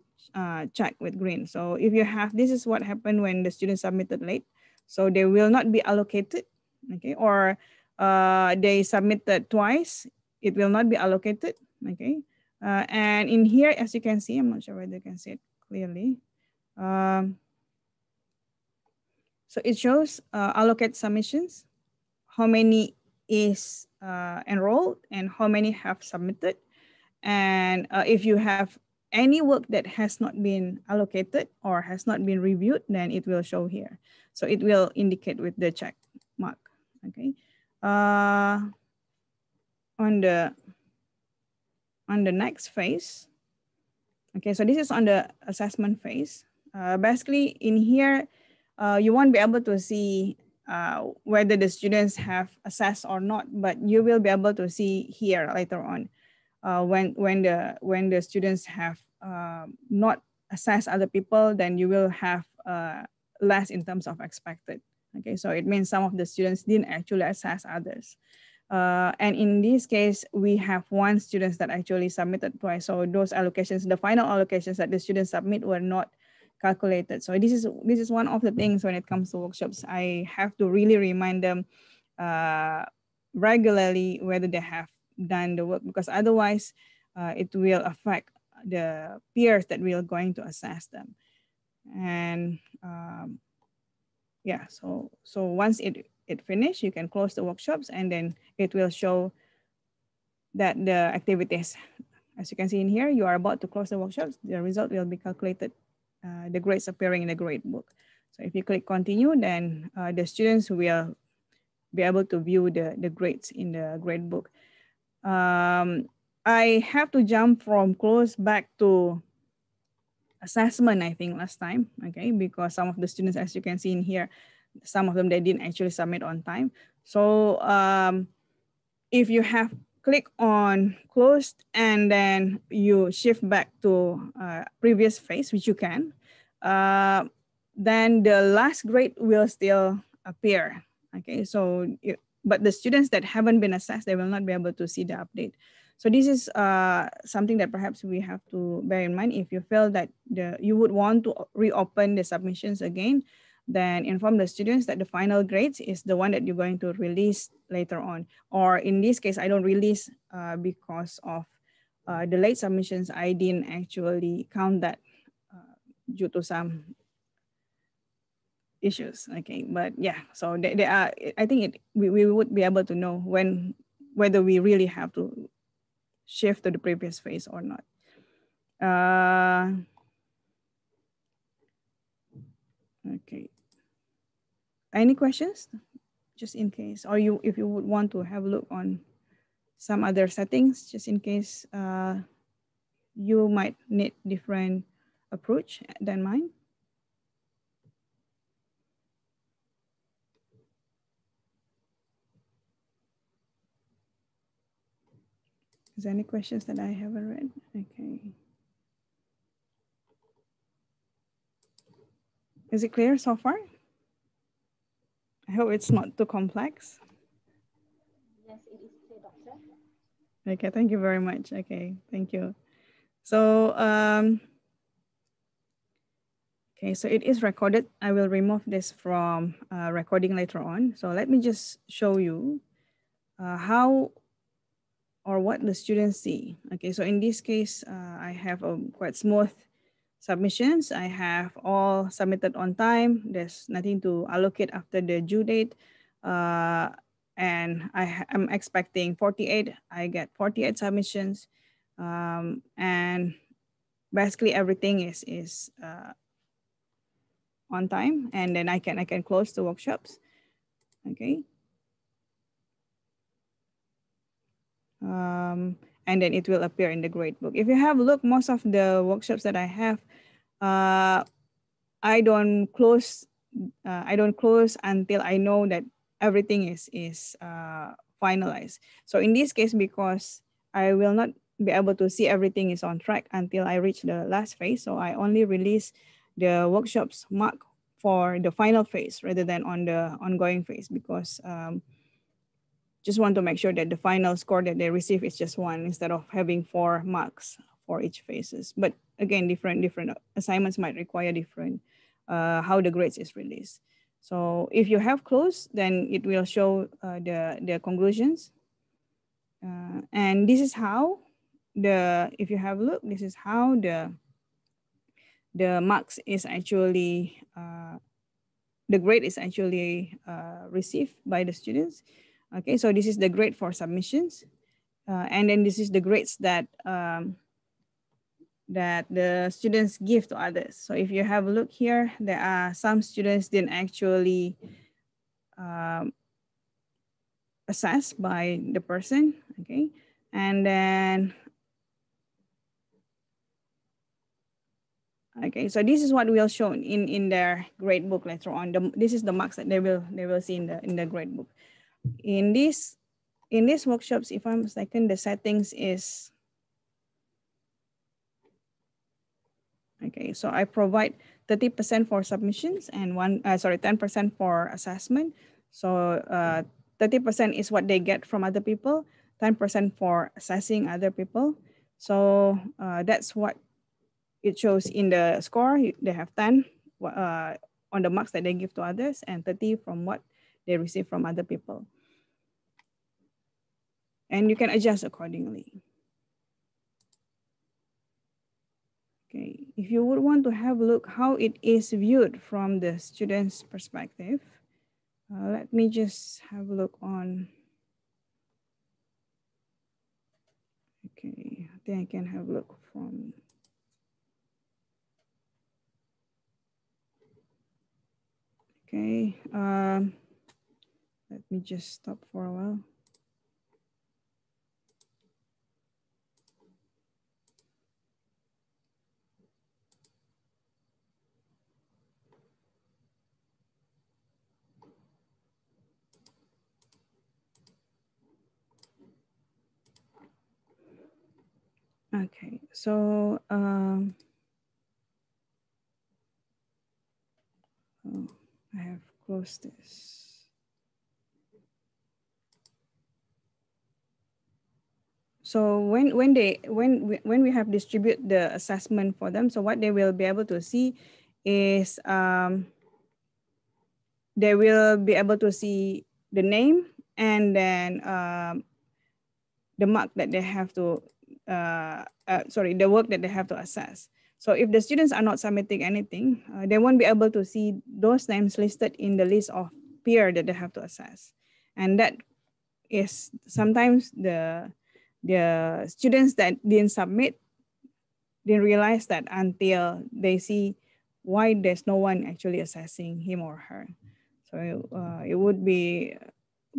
checked with green. So if you have, this is what happened when the students submitted late. So they will not be allocated, okay? Or they submitted twice, it will not be allocated, okay? And in here, as you can see, I'm not sure whether you can see it clearly. So it shows allocate submissions, how many is enrolled and how many have submitted. And if you have any work that has not been allocated or has not been reviewed, then it will show here. So it will indicate with the check mark, okay? On the next phase, okay, so this is on the assessment phase. Basically in here, you won't be able to see whether the students have assessed or not, but you will be able to see here later on. when the students have not assessed other people, then you will have less in terms of expected. Okay, so it means some of the students didn't actually assess others. And in this case, we have one student that actually submitted twice. So those allocations, the final allocations that the students submit were not calculated. So this is one of the things when it comes to workshops, I have to really remind them regularly whether they have done the work, because otherwise it will affect the peers that we are going to assess them. And yeah, so once it finished, you can close the workshops, and then it will show that the activities, as you can see in here, you are about to close the workshops, the result will be calculated, the grades appearing in the grade book. So if you click continue, then the students will be able to view the grades in the grade book. I have to jump from close back to assessment, I think, last time, okay, because some of the students, as you can see in here, some of them, they didn't actually submit on time. So if you have click on closed and then you shift back to previous phase, which you can, then the last grade will still appear. Okay, so but the students that haven't been assessed, they will not be able to see the update. So this is something that perhaps we have to bear in mind. If you feel that you would want to reopen the submissions again, then inform the students that the final grades is the one that you're going to release later on. Or in this case, I don't release because of the late submissions. I didn't actually count that due to some issues. Okay, but yeah, so they are, I think we would be able to know whether we really have to shift to the previous phase or not. Okay. Any questions? Just in case, or if you would want to have a look on some other settings, just in case you might need different approach than mine. Is there any questions that I haven't read? Okay. Is it clear so far? I hope it's not too complex. Yes, it is clear, Doctor. Okay, thank you very much. Okay, thank you. So, okay, so it is recorded. I will remove this from recording later on. So let me just show you how or what the students see. Okay, so in this case, I have a quite smooth submissions. I have all submitted on time. There's nothing to allocate after the due date. And I'm expecting 48. I get 48 submissions. And basically everything is on time. And then I can close the workshops. Okay. And then it will appear in the grade book. If you have a look, most of the workshops that I have, I don't close until I know that everything is finalized. So in this case, because I will not be able to see everything is on track until I reach the last phase, so I only release the workshops marked for the final phase rather than on the ongoing phase, because just want to make sure that the final score that they receive is just one instead of having 4 marks for each phases. But again, different assignments might require different how the grades is released. So if you have closed, then it will show the conclusions. And this is how if you have a look, this is how the marks is actually, the grade is actually received by the students. Okay, so this is the grade for submissions. And then this is the grades that that the students give to others. So if you have a look here, there are some students didn't actually assessed by the person, okay? And then, okay, so this is what we'll show in their grade book later on. This is the marks that they will see in the grade book. In these workshops, if I'm mistaken, the settings is Okay, so I provide 30% for submissions and 10% for assessment. So 30% is what they get from other people, 10% for assessing other people. So that's what it shows in the score. They have 10 on the marks that they give to others and 30 from what they receive from other people. And you can adjust accordingly. Okay, if you would want to have a look how it is viewed from the student's perspective, let me just have a look on. Okay, I think I can have a look from. Okay, let me just stop for a while. Okay, so oh, I have closed this. So when we have distribute the assessment for them, so what they will be able to see is they will be able to see the name and then the mark that they have to the work that they have to assess. So if the students are not submitting anything, they won't be able to see those names listed in the list of peer that they have to assess. And that is sometimes the students that didn't submit didn't realize that until they see why there's no one actually assessing him or her. So it would be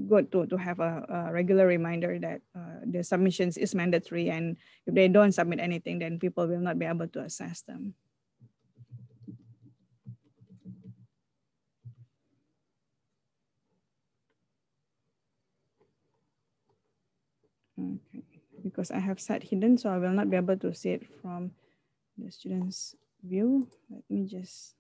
good to have a regular reminder that the submissions is mandatory, and if they don't submit anything, then people will not be able to assess them. Okay, because I have set hidden, so I will not be able to see it from the student's view. Let me just.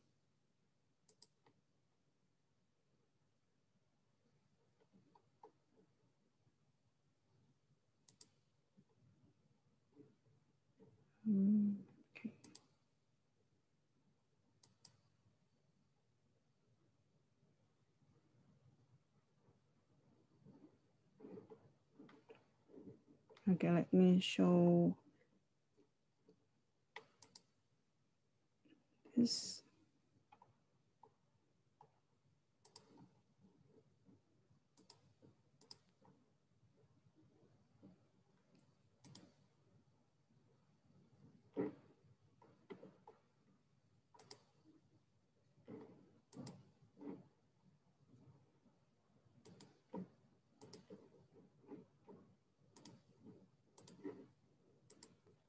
Okay. Okay, let me show this.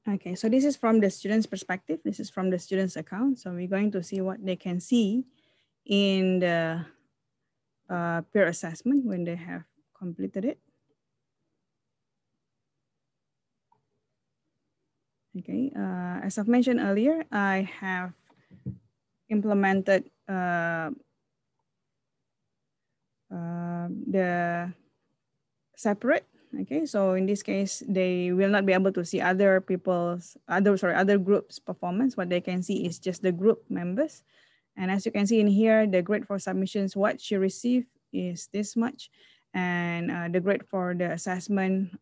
Okay, so this is from the student's perspective. This is from the student's account. So we're going to see what they can see in the peer assessment when they have completed it. Okay, as I've mentioned earlier, I have implemented the separate. Okay, so in this case, they will not be able to see other groups' performance. What they can see is just the group members. And as you can see in here, the grade for submissions, what she received is this much. And the grade for the assessment,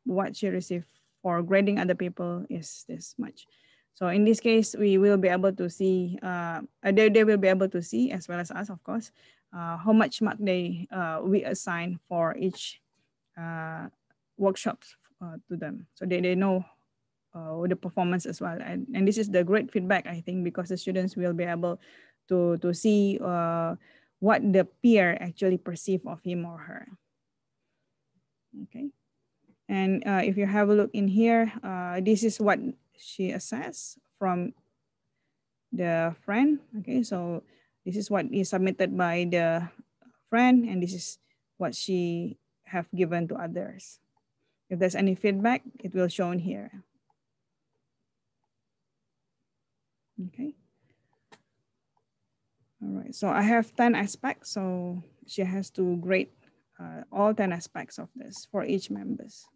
what she received for grading other people is this much. So in this case, we will be able to see, they will be able to see, as well as us, of course, how much mark we assign for each workshops to them. So they know the performance as well. And this is the great feedback, I think, because the students will be able to see what the peer actually perceive of him or her. Okay. And if you have a look in here, this is what she assessed from the friend. Okay, so this is what is submitted by the friend, and this is what she have given to others. If there's any feedback, it will show in here. Okay. All right, so I have 10 aspects, so she has to grade all 10 aspects of this for each members.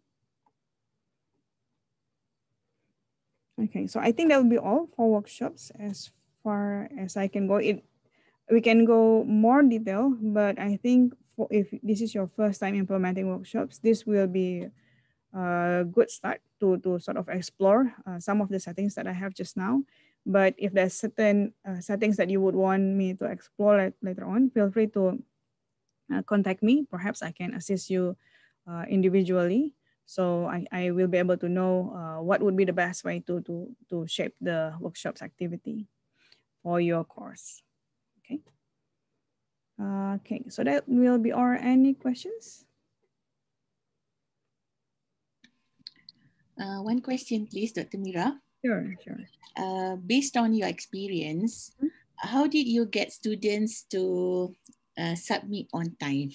Okay, so I think that will be all for workshops as far as I can go. We can go more detail, but I think if this is your first time implementing workshops, this will be a good start to sort of explore some of the settings that I have just now. But if there's certain settings that you would want me to explore later on, feel free to contact me. Perhaps I can assist you individually. So I will be able to know what would be the best way to shape the workshop's activity for your course. Okay. Okay, so that will be all. Any questions? One question, please, Dr. Mira. Sure. Based on your experience, how did you get students to submit on time?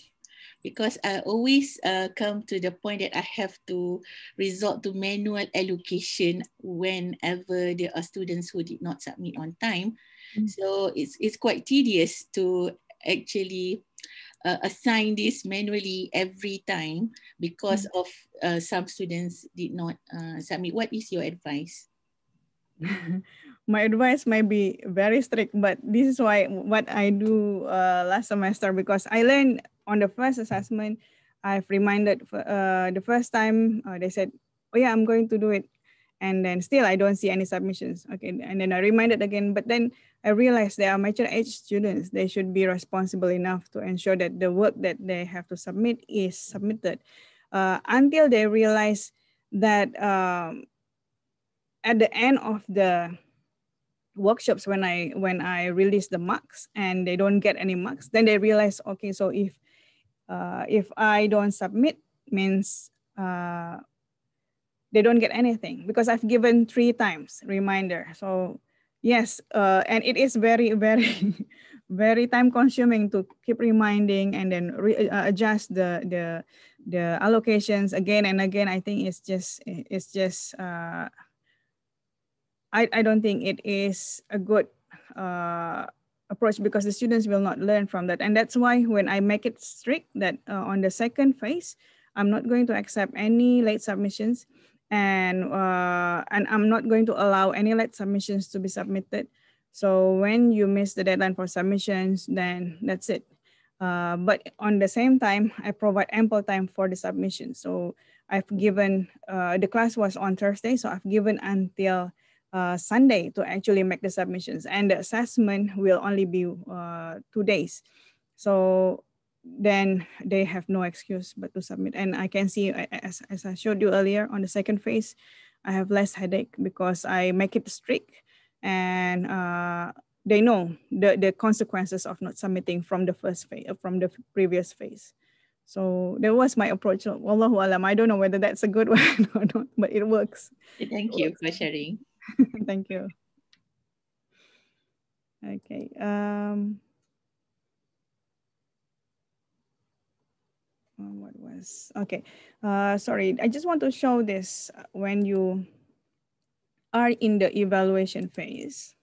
Because I always come to the point that I have to resort to manual allocation whenever there are students who did not submit on time. So it's quite tedious to actually assign this manually every time because of some students did not submit. What is your advice? My advice might be very strict, but this is what I do last semester, because I learned on the first assessment. I've reminded the first time they said, oh yeah, I'm going to do it. And then still I don't see any submissions. Okay, and then I reminded again, but then I realized they are mature age students. They should be responsible enough to ensure that the work that they have to submit is submitted. Until they realize that at the end of the workshops, when I release the marks and they don't get any marks, then they realize, okay, so if I don't submit, means they don't get anything, because I've given 3 times reminder. So yes, and it is very, very, very time consuming to keep reminding and then adjust the allocations again and again. I think it's just I don't think it is a good approach, because the students will not learn from that. And that's why when I make it strict that on the second phase, I'm not going to accept any late submissions, and I'm not going to allow any late submissions to be submitted. So when you miss the deadline for submissions, then that's it. But on the same time, I provide ample time for the submission. So I've given, the class was on Thursday, so I've given until Sunday to actually make the submissions, and the assessment will only be 2 days. So then they have no excuse but to submit. And I can see, as I showed you earlier, on the second phase, I have less headache because I make it strict, and they know the consequences of not submitting from the first phase, from the previous phase. So that was my approach. Wallahu alam, I don't know whether that's a good one or not, but it works. Thank you for sharing. Thank you. Okay. What was, okay. Sorry, I just want to show this when you are in the evaluation phase.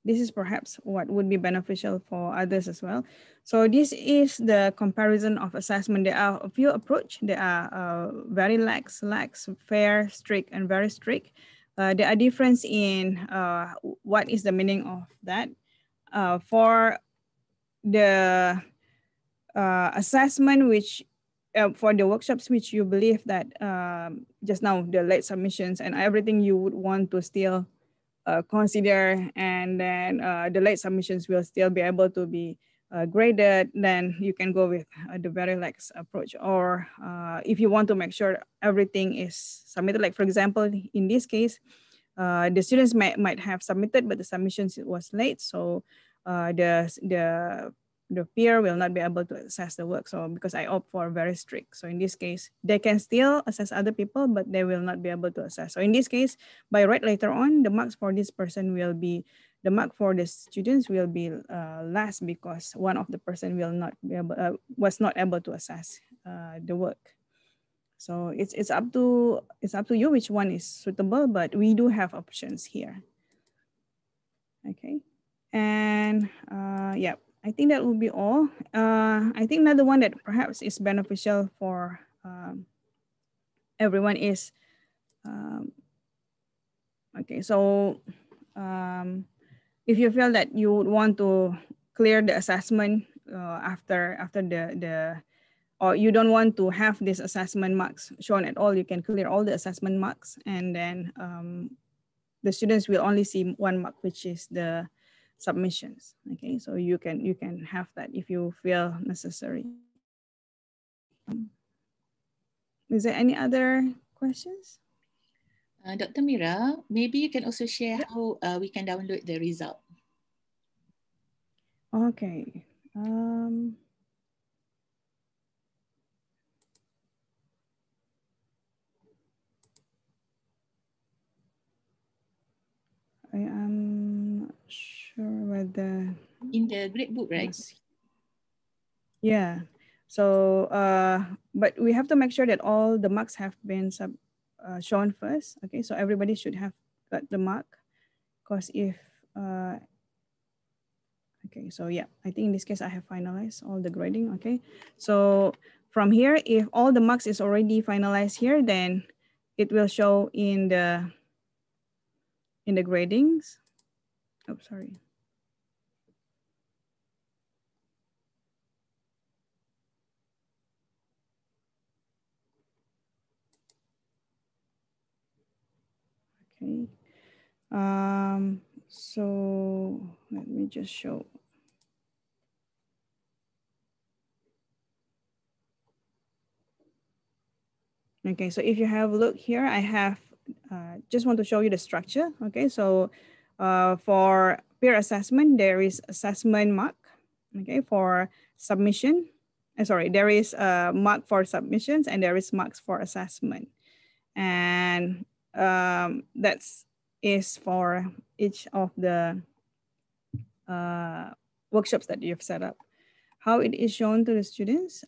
This is perhaps what would be beneficial for others as well. So this is the comparison of assessment. There are a few approaches. There are very lax, fair, strict, and very strict. There are difference in what is the meaning of that. For the assessment, which for the workshops which you believe that just now the late submissions and everything you would want to still consider, and then the late submissions will still be able to be graded, then you can go with the very lax approach. Or if you want to make sure everything is submitted, like for example, in this case, the students might have submitted, but the submissions was late. So the peer will not be able to assess the work. So because I opt for very strict. So in this case, they can still assess other people, but they will not be able to assess. So in this case, by right later on, the marks for this person will be, the mark for the students will be less, because one of the person will not be able, was not able to assess the work. So it's up to you which one is suitable, but we do have options here. Okay, and yeah, I think that will be all. I think another one that perhaps is beneficial for everyone is, okay, so if you feel that you would want to clear the assessment after the or you don't want to have this assessment marks shown at all, you can clear all the assessment marks, and then the students will only see one mark, which is the submissions. Okay, so you can have that if you feel necessary. Is there any other questions? Dr. Mira, maybe you can also share how we can download the result. Okay. I am not sure whether in the gradebook, right? Yeah. So, but we have to make sure that all the marks have been shown first. Okay, so everybody should have got the mark, because if okay, so yeah, I think in this case I have finalized all the grading. Okay, so from here, if all the marks is already finalized here, then it will show in the gradings. Oh, sorry. Okay. So let me just show. Okay, so if you have a look here, I have just want to show you the structure. Okay, so for peer assessment, there is assessment mark. Okay, for submission, sorry, there is a mark for submissions and there is marks for assessment. And that's is for each of the workshops that you've set up. How it is shown to the students.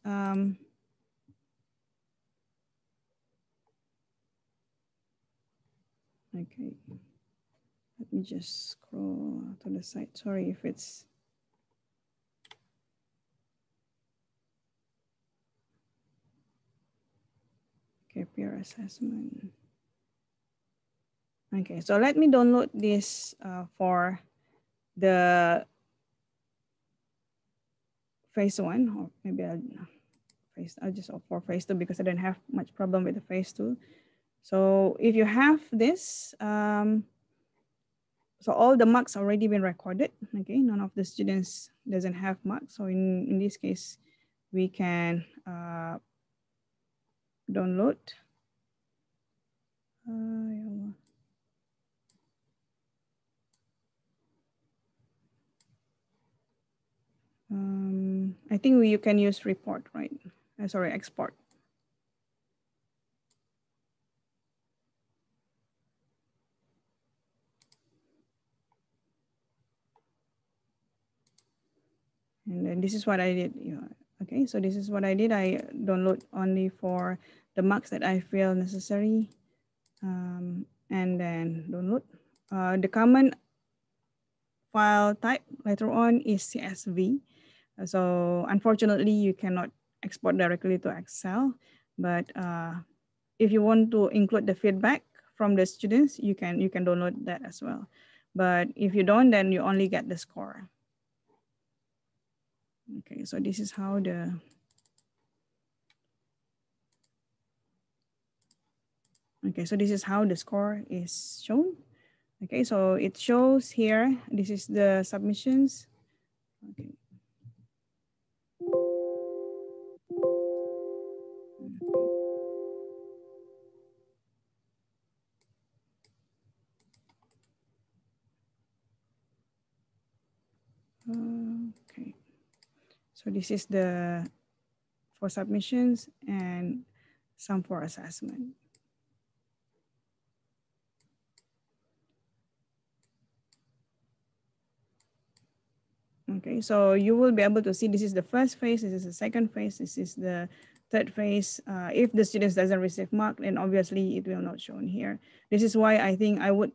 Okay, let me just scroll to the side. Sorry if it's. Okay, peer assessment. Okay, so let me download this for the phase 1, or maybe I'll just opt for phase 2 because I don't have much problem with the phase 2. So if you have this, so all the marks already been recorded. Okay, none of the students doesn't have marks. So in this case, we can download. I think you can use report, right? Sorry, export. And then this is what I did. Okay, so this is what I did. I download only for the marks that I feel necessary, and then download. The common file type later on is CSV. So unfortunately, you cannot export directly to Excel, but if you want to include the feedback from the students, you can download that as well. But if you don't, then you only get the score. Okay, so this is how the score is shown. Okay, so it shows here, this is the submissions. Okay. Okay, so this is the for submissions and some for assessment. Okay, so you will be able to see this is the first phase, this is the second phase, this is the third phase. If the students doesn't receive mark, then obviously it will not shown here. This is why I think I would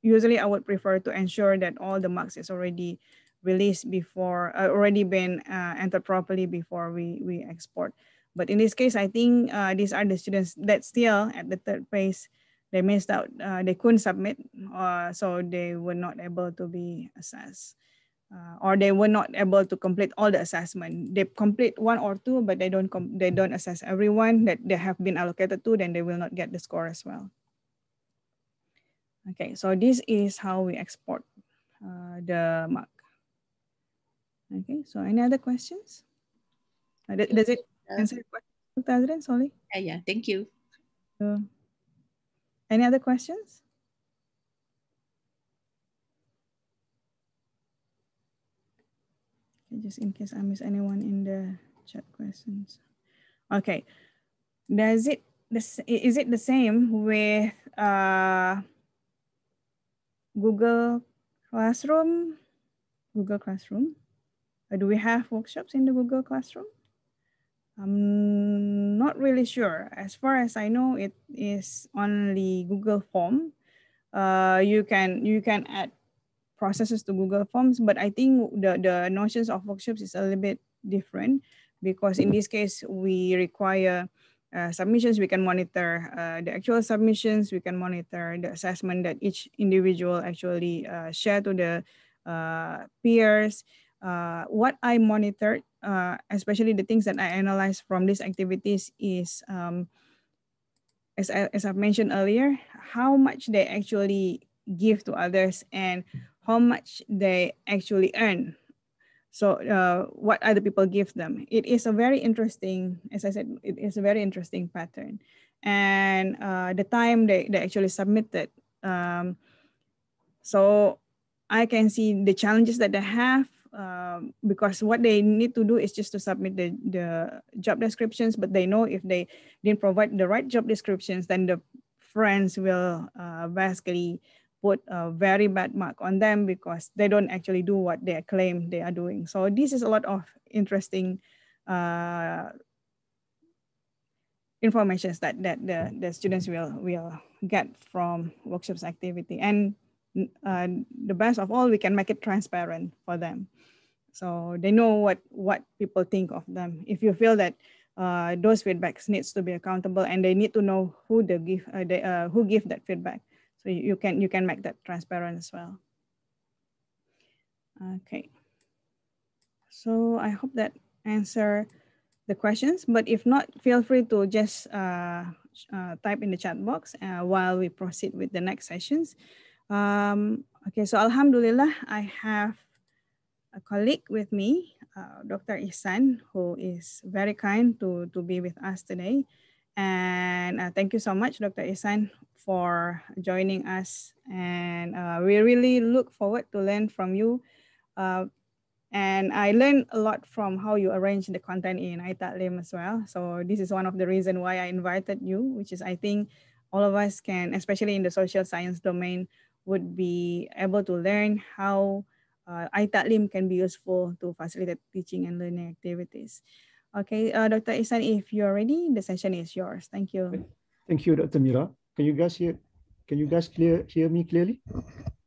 usually I would prefer to ensure that all the marks is already released before, already been entered properly before we export. But in this case, I think these are the students that still at the third phase, they missed out, they couldn't submit, so they were not able to be assessed. Or they were not able to complete all the assessment. They complete one or two, but they don't assess everyone that they have been allocated to, then they will not get the score as well. Okay, so this is how we export the mark. Okay, so any other questions? Does it answer your question, Dr. Azrin? Sorry. Yeah, thank you. Any other questions? Okay, just in case I miss anyone in the chat questions. Okay, is it the same with Google Classroom? Google Classroom? Do we have workshops in the Google Classroom? I'm not really sure. As far as I know, it is only Google Form. You can add processes to Google Forms, but I think the notions of workshops is a little bit different, because in this case we require submissions. We can monitor the actual submissions. We can monitor the assessment that each individual actually share to the peers. What I monitored, especially the things that I analyzed from these activities, is as I've mentioned earlier, how much they actually give to others and how much they actually earn. So what other people give them. It is a very interesting, as I said, it is a very interesting pattern. And the time they actually submitted. So I can see the challenges that they have, because what they need to do is just to submit the job descriptions, but they know if they didn't provide the right job descriptions, then the friends will basically put a very bad mark on them because they don't actually do what they claim they are doing. So this is a lot of interesting information that the students will get from workshops activity. And the best of all, we can make it transparent for them, so they know what people think of them. If you feel that those feedbacks needs to be accountable, and they need to know who who give that feedback, so you can make that transparent as well. Okay, so I hope that answer the questions, but if not, feel free to just type in the chat box while we proceed with the next sessions. Okay, so Alhamdulillah, I have a colleague with me, Dr. Ihsan, who is very kind to be with us today. And thank you so much, Dr. Ihsan, for joining us. And we really look forward to learn from you. And I learned a lot from how you arrange the content in iTA'LEEM as well. So this is one of the reasons why I invited you, which is I think all of us can, especially in the social science domain, would be able to learn how iTA'LEEM can be useful to facilitate teaching and learning activities. Okay, Dr. Ihsan, if you're ready, the session is yours. Thank you. Thank you, Dr. Mira. Can you guys hear me clearly?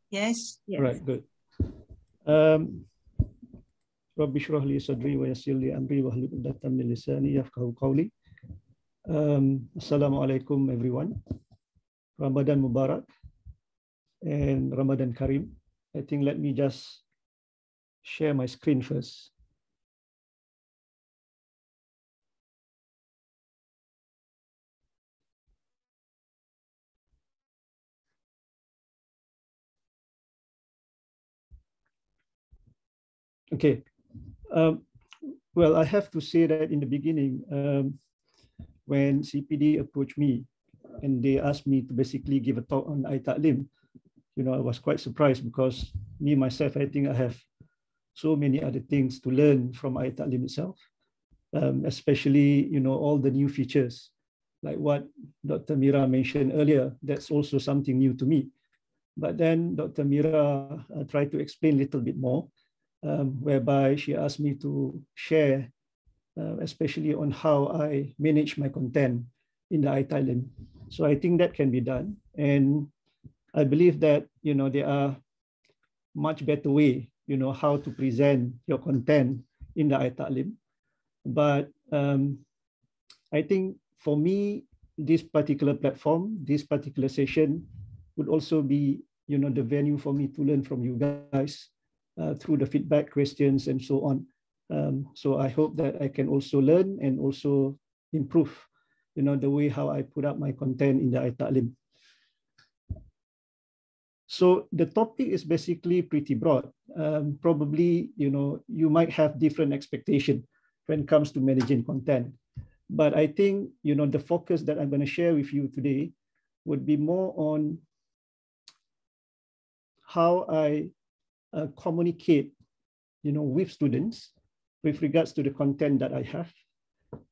Yes. Yes. All right, good. Rabbi shrah li sadri wa yassir li amri wahlul 'uqdatam min lisani yafqahu qawli. Assalamu alaikum, everyone. Ramadan Mubarak and Ramadan Kareem. I think let me just share my screen first. Okay. Well, I have to say that in the beginning, when CPD approached me and they asked me to basically give a talk on iTA'LEEM, I was quite surprised because me, myself, I think I have so many other things to learn from iTA'LEEM itself, especially, all the new features, like what Dr. Mira mentioned earlier. That's also something new to me. But then Dr. Mira tried to explain a little bit more, whereby she asked me to share, especially on how I manage my content in the iTA'LEEM. So I think that can be done. And I believe that, there are much better way, how to present your content in the iTA'LEEM. But I think for me, this particular platform, this particular session would also be, the venue for me to learn from you guys through the feedback questions and so on. So I hope that I can also learn and also improve, the way how I put up my content in the iTA'LEEM. So the topic is basically pretty broad. Probably, you might have different expectation when it comes to managing content. But I think, the focus that I'm going to share with you today would be more on how I communicate, with students with regards to the content that I have.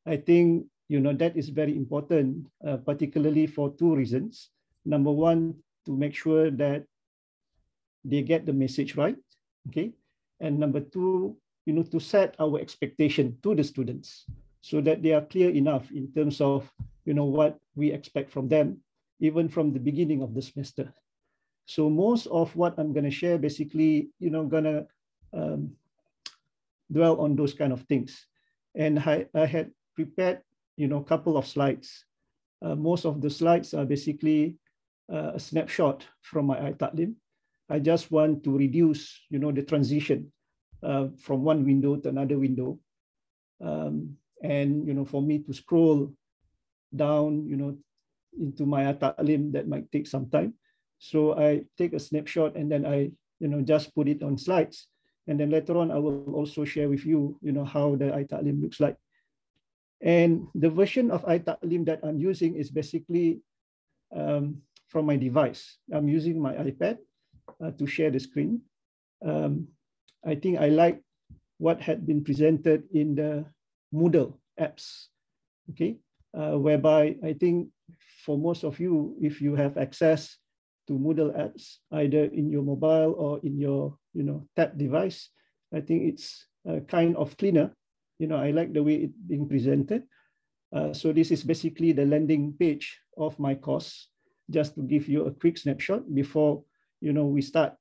I think, that is very important, particularly for two reasons. Number one, to make sure that they get the message right, okay? And number two, to set our expectation to the students so that they are clear enough in terms of, what we expect from them, even from the beginning of the semester. So most of what I'm going to share basically, going to dwell on those kind of things. And I had prepared, a couple of slides. Most of the slides are basically a snapshot from my iTA'LEEM. I just want to reduce, the transition from one window to another window. And, for me to scroll down, into my iTA'LEEM, that might take some time. So I take a snapshot and then I, just put it on slides. And then later on, I will also share with you, how the iTA'LEEM looks like. And the version of iTA'LEEM that I'm using is basically from my device. I'm using my iPad to share the screen. I think I like what had been presented in the Moodle apps, okay? Whereby I think for most of you, if you have access to Moodle apps, either in your mobile or in your, tab device, I think it's kind of cleaner. I like the way it's being presented. So this is basically the landing page of my course, just to give you a quick snapshot before, we start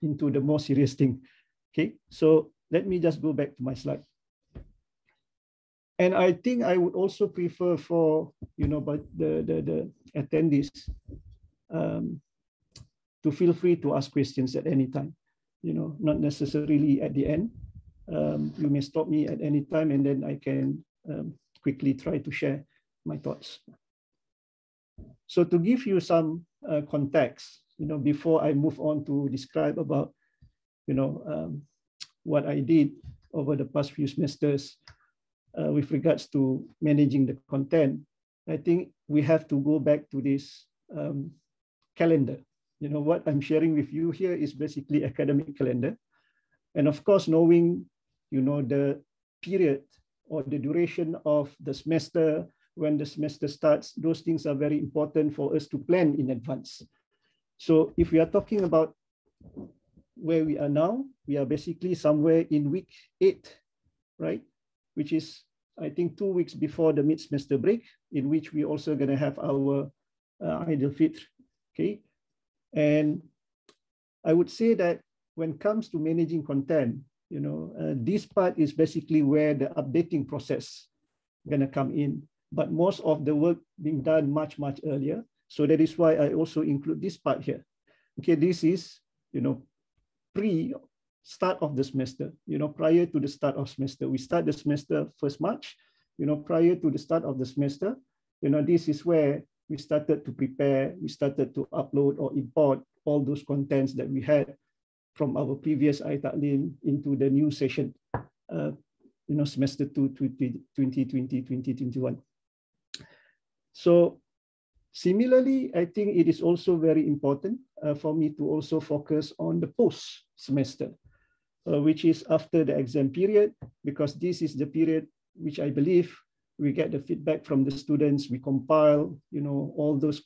into the more serious thing. Okay, so let me just go back to my slide. And I think I would also prefer for, but the attendees to feel free to ask questions at any time, not necessarily at the end. You may stop me at any time and then I can quickly try to share my thoughts. So to give you some context, before I move on to describe about, what I did over the past few semesters with regards to managing the content, I think we have to go back to this calendar. What I'm sharing with you here is basically academic calendar. And of course, knowing, the period or the duration of the semester, when the semester starts, those things are very important for us to plan in advance. So if we are talking about where we are now, we are basically somewhere in week 8, right? Which is, I think, 2 weeks before the mid-semester break, in which we also going to have our Eid al-Fitr, okay? And I would say that when it comes to managing content, this part is basically where the updating process going to come in. But most of the work being done much, much earlier. So that is why I also include this part here. Okay, this is, pre-start of the semester, prior to the start of semester. We start the semester 1st March, prior to the start of the semester, this is where we started to prepare, we started to upload or import all those contents that we had from our previous iTA'LEEM into the new session, semester 2, 2020-2021. So similarly, I think it is also very important for me to also focus on the post-semester, which is after the exam period, because this is the period which I believe we get the feedback from the students, we compile, all those,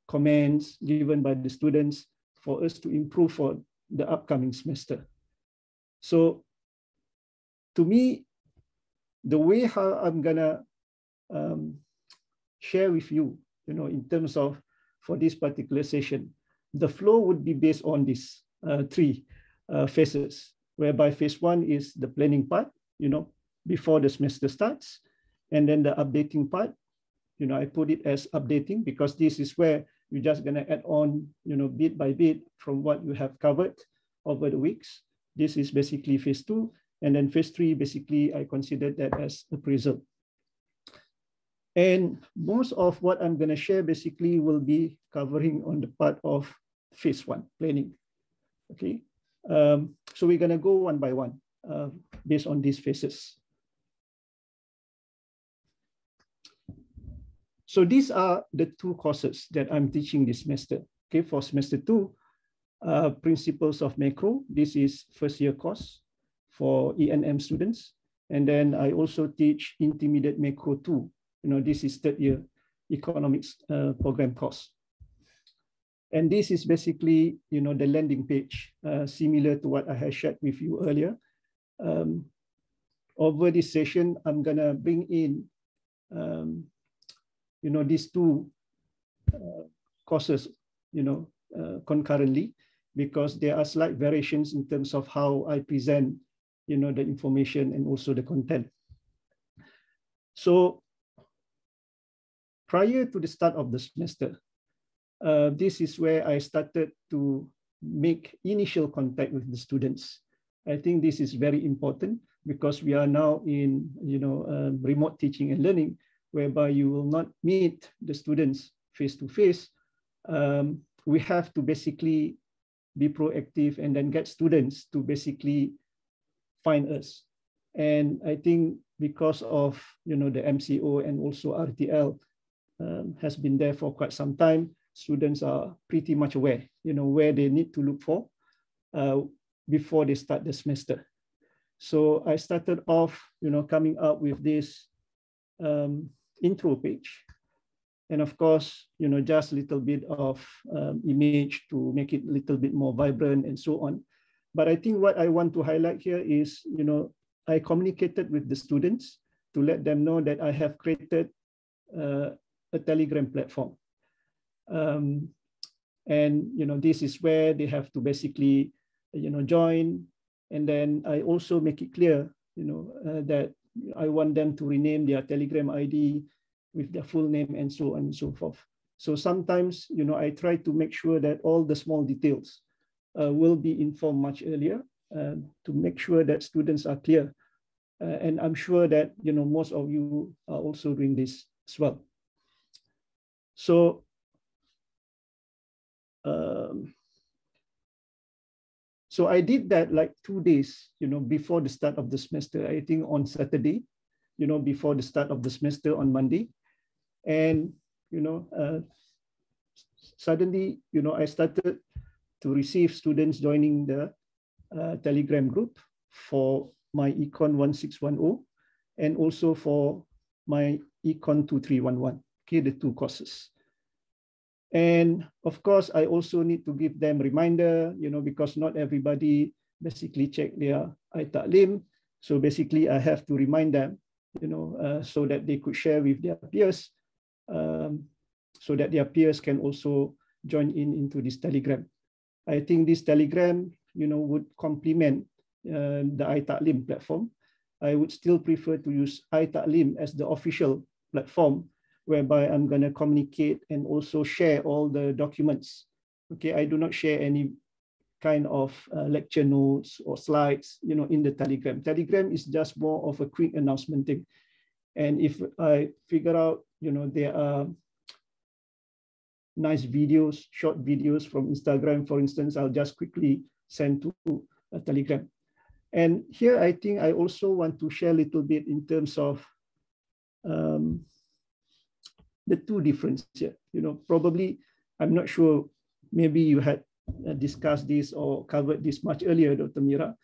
comments given by the students for us to improve for the upcoming semester. So to me, the way how I'm gonna share with you, in terms of for this particular session. The flow would be based on these three phases, whereby phase one is the planning part, before the semester starts, and then the updating part, I put it as updating because this is where you're just going to add on, bit by bit from what you have covered over the weeks. This is basically phase two. And then phase three, basically, I consider that as appraisal. And most of what I'm going to share basically will be covering on the part of phase one, planning. Okay. So we're going to go one by one based on these phases. So these are the two courses that I'm teaching this semester. Okay, for semester two, Principles of Macro. This is first year course for E&M students. And then I also teach Intermediate Macro 2. This is third year economics program course. And this is basically, the landing page, similar to what I had shared with you earlier. Over this session, I'm gonna bring in, these two courses, concurrently, because there are slight variations in terms of how I present, the information and also the content. So prior to the start of the semester, this is where I started to make initial contact with the students. I think this is very important because we are now in, remote teaching and learning, whereby you will not meet the students face to face. We have to basically be proactive and then get students to basically find us. And I think because of, the MCO and also RTL has been there for quite some time, students are pretty much aware, where they need to look for before they start the semester. So I started off, coming up with this intro page. And of course, just a little bit of image to make it a little bit more vibrant and so on. But I think what I want to highlight here is, I communicated with the students to let them know that I have created a Telegram platform. And, this is where they have to basically, join. And then I also make it clear, that I want them to rename their Telegram ID with their full name and so on and so forth. So sometimes, I try to make sure that all the small details will be informed much earlier to make sure that students are clear. And I'm sure that, most of you are also doing this as well. So, so I did that like 2 days, before the start of the semester, I think on Saturday, before the start of the semester on Monday. And, suddenly, I started to receive students joining the Telegram group for my Econ 1610 and also for my Econ 2311, okay, the two courses. And of course, I also need to give them reminder, because not everybody basically check their iTA'LEEM. So basically I have to remind them, so that they could share with their peers, so that their peers can also join into this Telegram. I think this Telegram, would complement the iTA'LEEM platform. I would still prefer to use iTA'LEEM as the official platform, whereby I'm going to communicate and also share all the documents. Okay, I do not share any kind of lecture notes or slides, in the Telegram. Telegram is just more of a quick announcement thing. And if I figure out, there are nice videos, short videos from Instagram, for instance, I'll just quickly send to a Telegram. And here, I think I also want to share a little bit in terms of the two differences here. Probably, I'm not sure, maybe you had discussed this or covered this much earlier, Dr. Mira,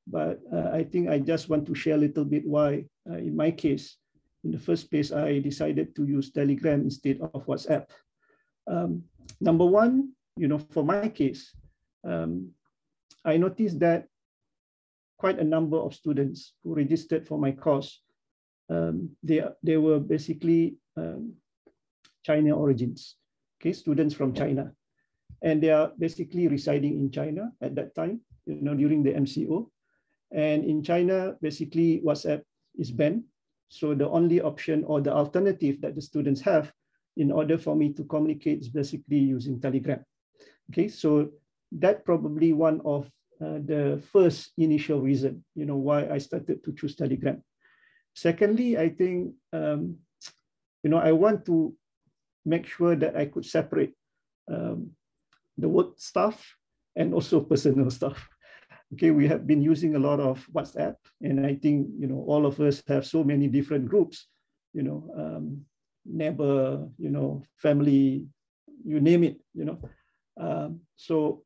but I think I just want to share a little bit why, in my case, in the first place, I decided to use Telegram instead of WhatsApp. Number one, for my case, I noticed that quite a number of students who registered for my course, they were basically China origins, okay, students from China. And they are basically residing in China at that time, during the MCO. And in China, basically WhatsApp is banned. So the only option or the alternative that the students have in order for me to communicate is basically using Telegram. Okay, so that probably one of the first initial reason, why I started to choose Telegram. Secondly, I think, I want to make sure that I could separate the work stuff and also personal stuff. Okay, we have been using a lot of WhatsApp, and I think, all of us have so many different groups, neighbor, family, you name it, so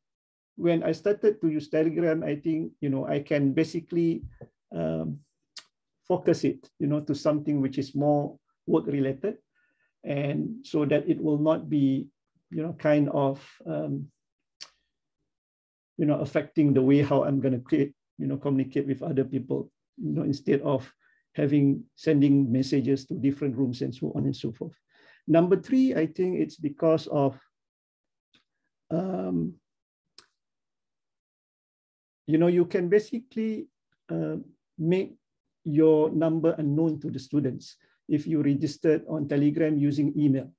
when I started to use Telegram, I think, I can basically focus it, to something which is more work related, and so that it will not be, kind of, affecting the way how I'm going to create, communicate with other people, instead of sending messages to different rooms and so on and so forth. Number three, I think it's because of, you can basically make your number unknown to the students if you registered on Telegram using email.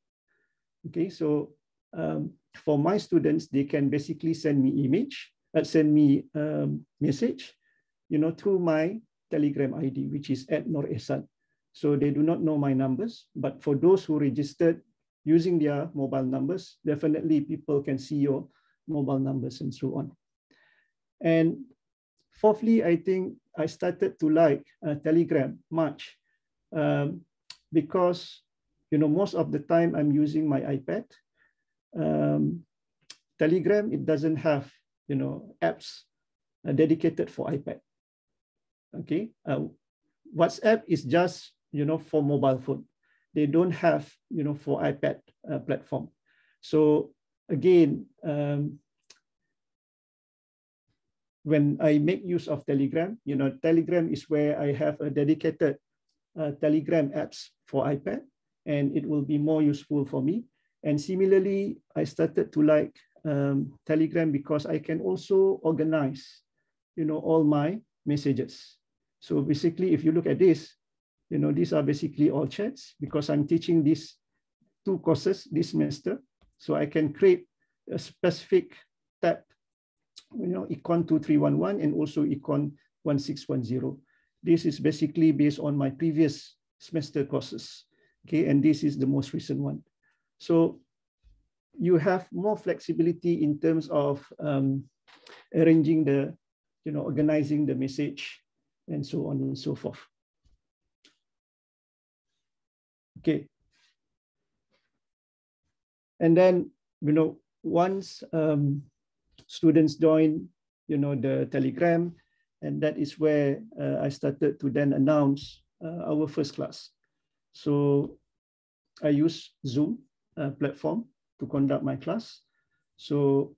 Okay, so for my students, they can basically send me message, through my Telegram ID, which is @Noresan. So they do not know my numbers, but for those who registered using their mobile numbers, definitely people can see your mobile numbers and so on. And fourthly, I think I started to like Telegram much because, most of the time I'm using my iPad. Telegram, it doesn't have, apps dedicated for iPad. Okay, WhatsApp is just, for mobile phone. They don't have, for iPad platform. So again, when I make use of Telegram, Telegram is where I have a dedicated Telegram apps for iPad, and it will be more useful for me. And similarly, I started to like Telegram because I can also organize, all my messages. So basically, if you look at this, these are basically all chats because I'm teaching these 2 courses this semester. So I can create a specific tab, Econ 2311 and also Econ 1610. This is basically based on my previous semester courses. Okay, and this is the most recent one. So you have more flexibility in terms of arranging the, organizing the message and so on and so forth. Okay. And then, once students join, the Telegram, and that is where I started to then announce our first class. So I use Zoom platform to conduct my class. So,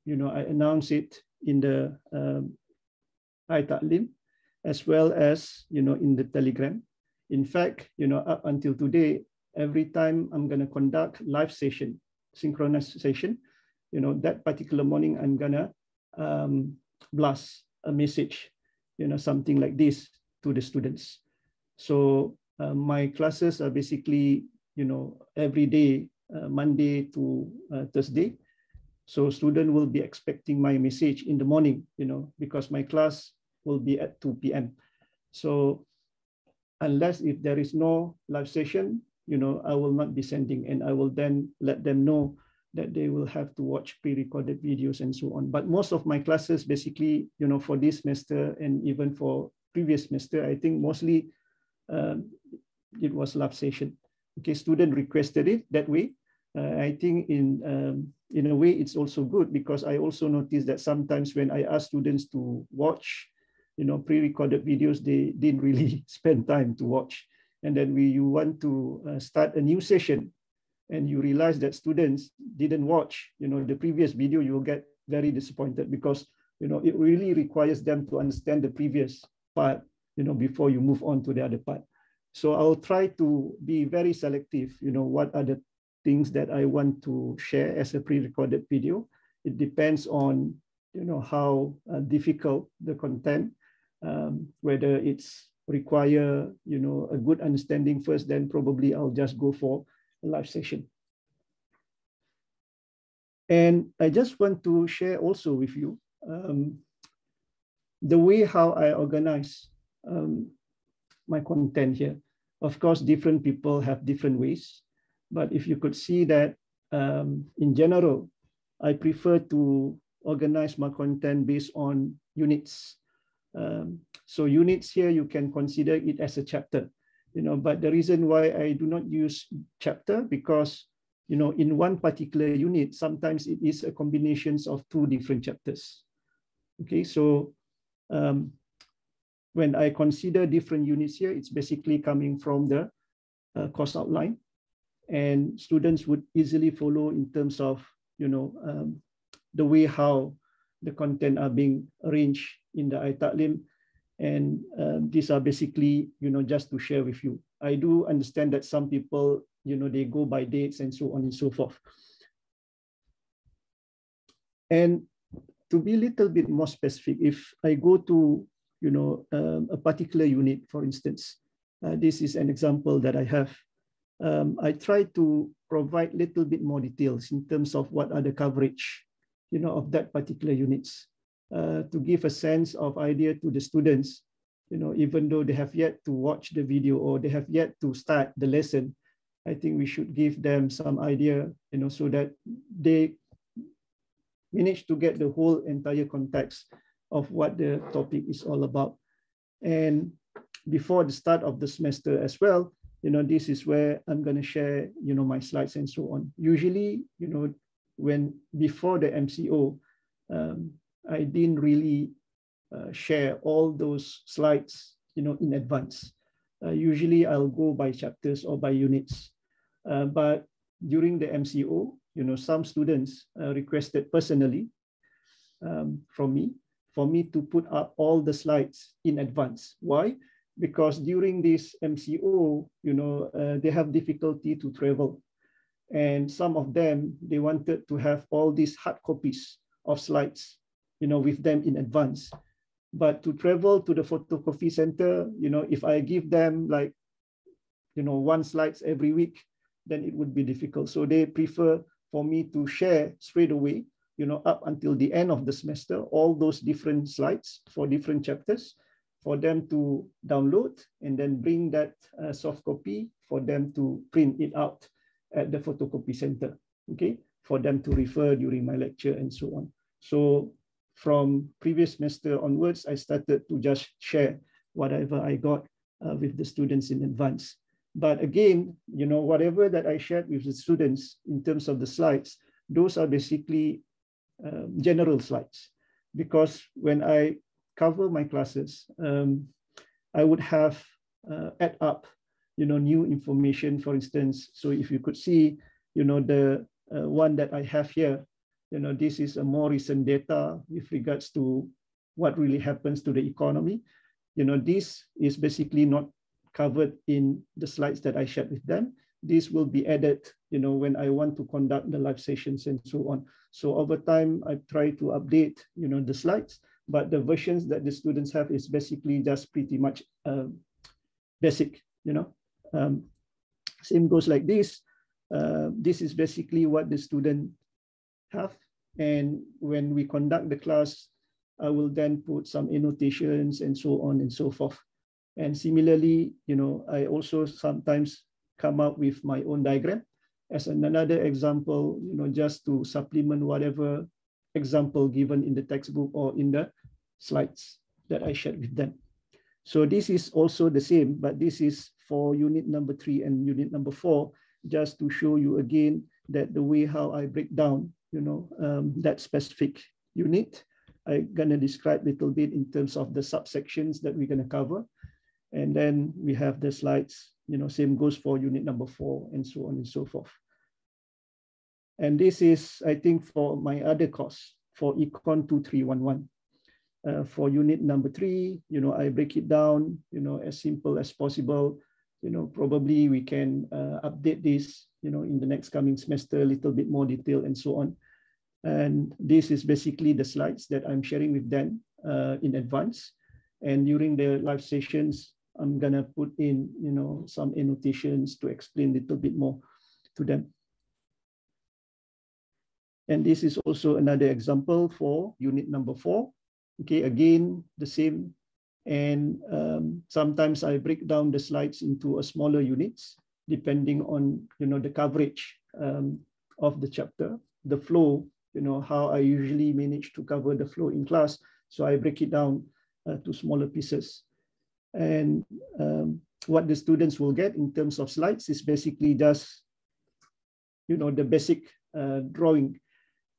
I announce it in the iTA'LEEM as well as, in the Telegram. In fact, up until today, every time I'm going to conduct live session, synchronous session, that particular morning, I'm going to blast a message, something like this to the students. So my classes are basically, every day, Monday to Thursday. So student will be expecting my message in the morning, because my class will be at 2 p.m. So unless if there is no live session, I will not be sending, and I will then let them know that they will have to watch pre-recorded videos and so on. But most of my classes basically, for this semester and even for previous semester, I think mostly it was live session. Okay, student requested it that way. I think in a way it's also good because I also noticed that sometimes when I ask students to watch, pre-recorded videos, they didn't really spend time to watch. And then you want to start a new session, and you realize that students didn't watch, the previous video, you will get very disappointed because, it really requires them to understand the previous part, before you move on to the other part. So I'll try to be very selective, what are the things that I want to share as a pre-recorded video. It depends on, you know, how difficult the content, whether it's require, you know, a good understanding first, then probably I'll just go for a live session. And I just want to share also with you the way how I organize my content here. Of course, different people have different ways, but if you could see that in general, I prefer to organize my content based on units. So units here, you can consider it as a chapter, you know, but the reason why I do not use chapter, because, you know, in one particular unit, sometimes it is a combination of two different chapters. Okay, so when I consider different units here, it's basically coming from the course outline, and students would easily follow in terms of, you know, the way how the content are being arranged in the iTA'LEEM. And these are basically, you know, just to share with you. I do understand that some people, you know, they go by dates and so on and so forth. And to be a little bit more specific, if I go to, you know, a particular unit, for instance, this is an example that I have. I try to provide a little bit more details in terms of what are the coverage, you know, of that particular units, to give a sense of idea to the students, you know, even though they have yet to watch the video or they have yet to start the lesson. I think we should give them some idea, you know, so that they manage to get the whole entire context of what the topic is all about. And before the start of the semester as well, you know, this is where I'm going to share, you know, my slides and so on. Usually, you know, when before the MCO, I didn't really share all those slides, you know, in advance. Usually I'll go by chapters or by units. But during the MCO, you know, some students requested personally from me, for me to put up all the slides in advance. Why? Because during this MCO, you know, they have difficulty to travel. And some of them, they wanted to have all these hard copies of slides, you know, with them in advance. But to travel to the photocopy center, you know, if I give them like, you know, one slides every week, then it would be difficult. So they prefer for me to share straight away, you know, up until the end of the semester, all those different slides for different chapters, for them to download and then bring that soft copy for them to print it out at the photocopy center, okay, for them to refer during my lecture and so on. So from previous semester onwards, I started to just share whatever I got with the students in advance. But again, you know, whatever that I shared with the students in terms of the slides, those are basically general slides, because when I cover my classes, I would have add up, you know, new information, for instance. So if you could see, you know, the one that I have here, you know, this is a more recent data with regards to what really happens to the economy. You know, this is basically not covered in the slides that I shared with them. This will be added, you know, when I want to conduct the live sessions and so on. So over time, I try to update, you know, the slides, but the versions that the students have is basically just pretty much basic, you know. Same goes like this. This is basically what the student have. And when we conduct the class, I will then put some annotations and so on and so forth. And similarly, you know, I also sometimes come up with my own diagram as another example, you know, just to supplement whatever example given in the textbook or in the slides that I shared with them. So this is also the same, but this is for unit number 3 and unit number 4, just to show you again that the way how I break down, you know, that specific unit. I'm gonna describe a little bit in terms of the subsections that we're gonna cover. And then we have the slides, you know, same goes for unit number 4 and so on and so forth. And this is, I think, for my other course, for Econ 2311. For unit number 3, you know, I break it down, you know, as simple as possible. You know, probably we can update this in the next coming semester, a little bit more detail and so on. And this is basically the slides that I'm sharing with them in advance. And during the live sessions, I'm gonna put in, some annotations to explain a little bit more to them. And this is also another example for unit number 4. Okay, again, the same. And sometimes I break down the slides into a smaller units, depending on, the coverage of the chapter, the flow, how I usually manage to cover the flow in class. So I break it down to smaller pieces. And what the students will get in terms of slides is basically just, the basic drawing,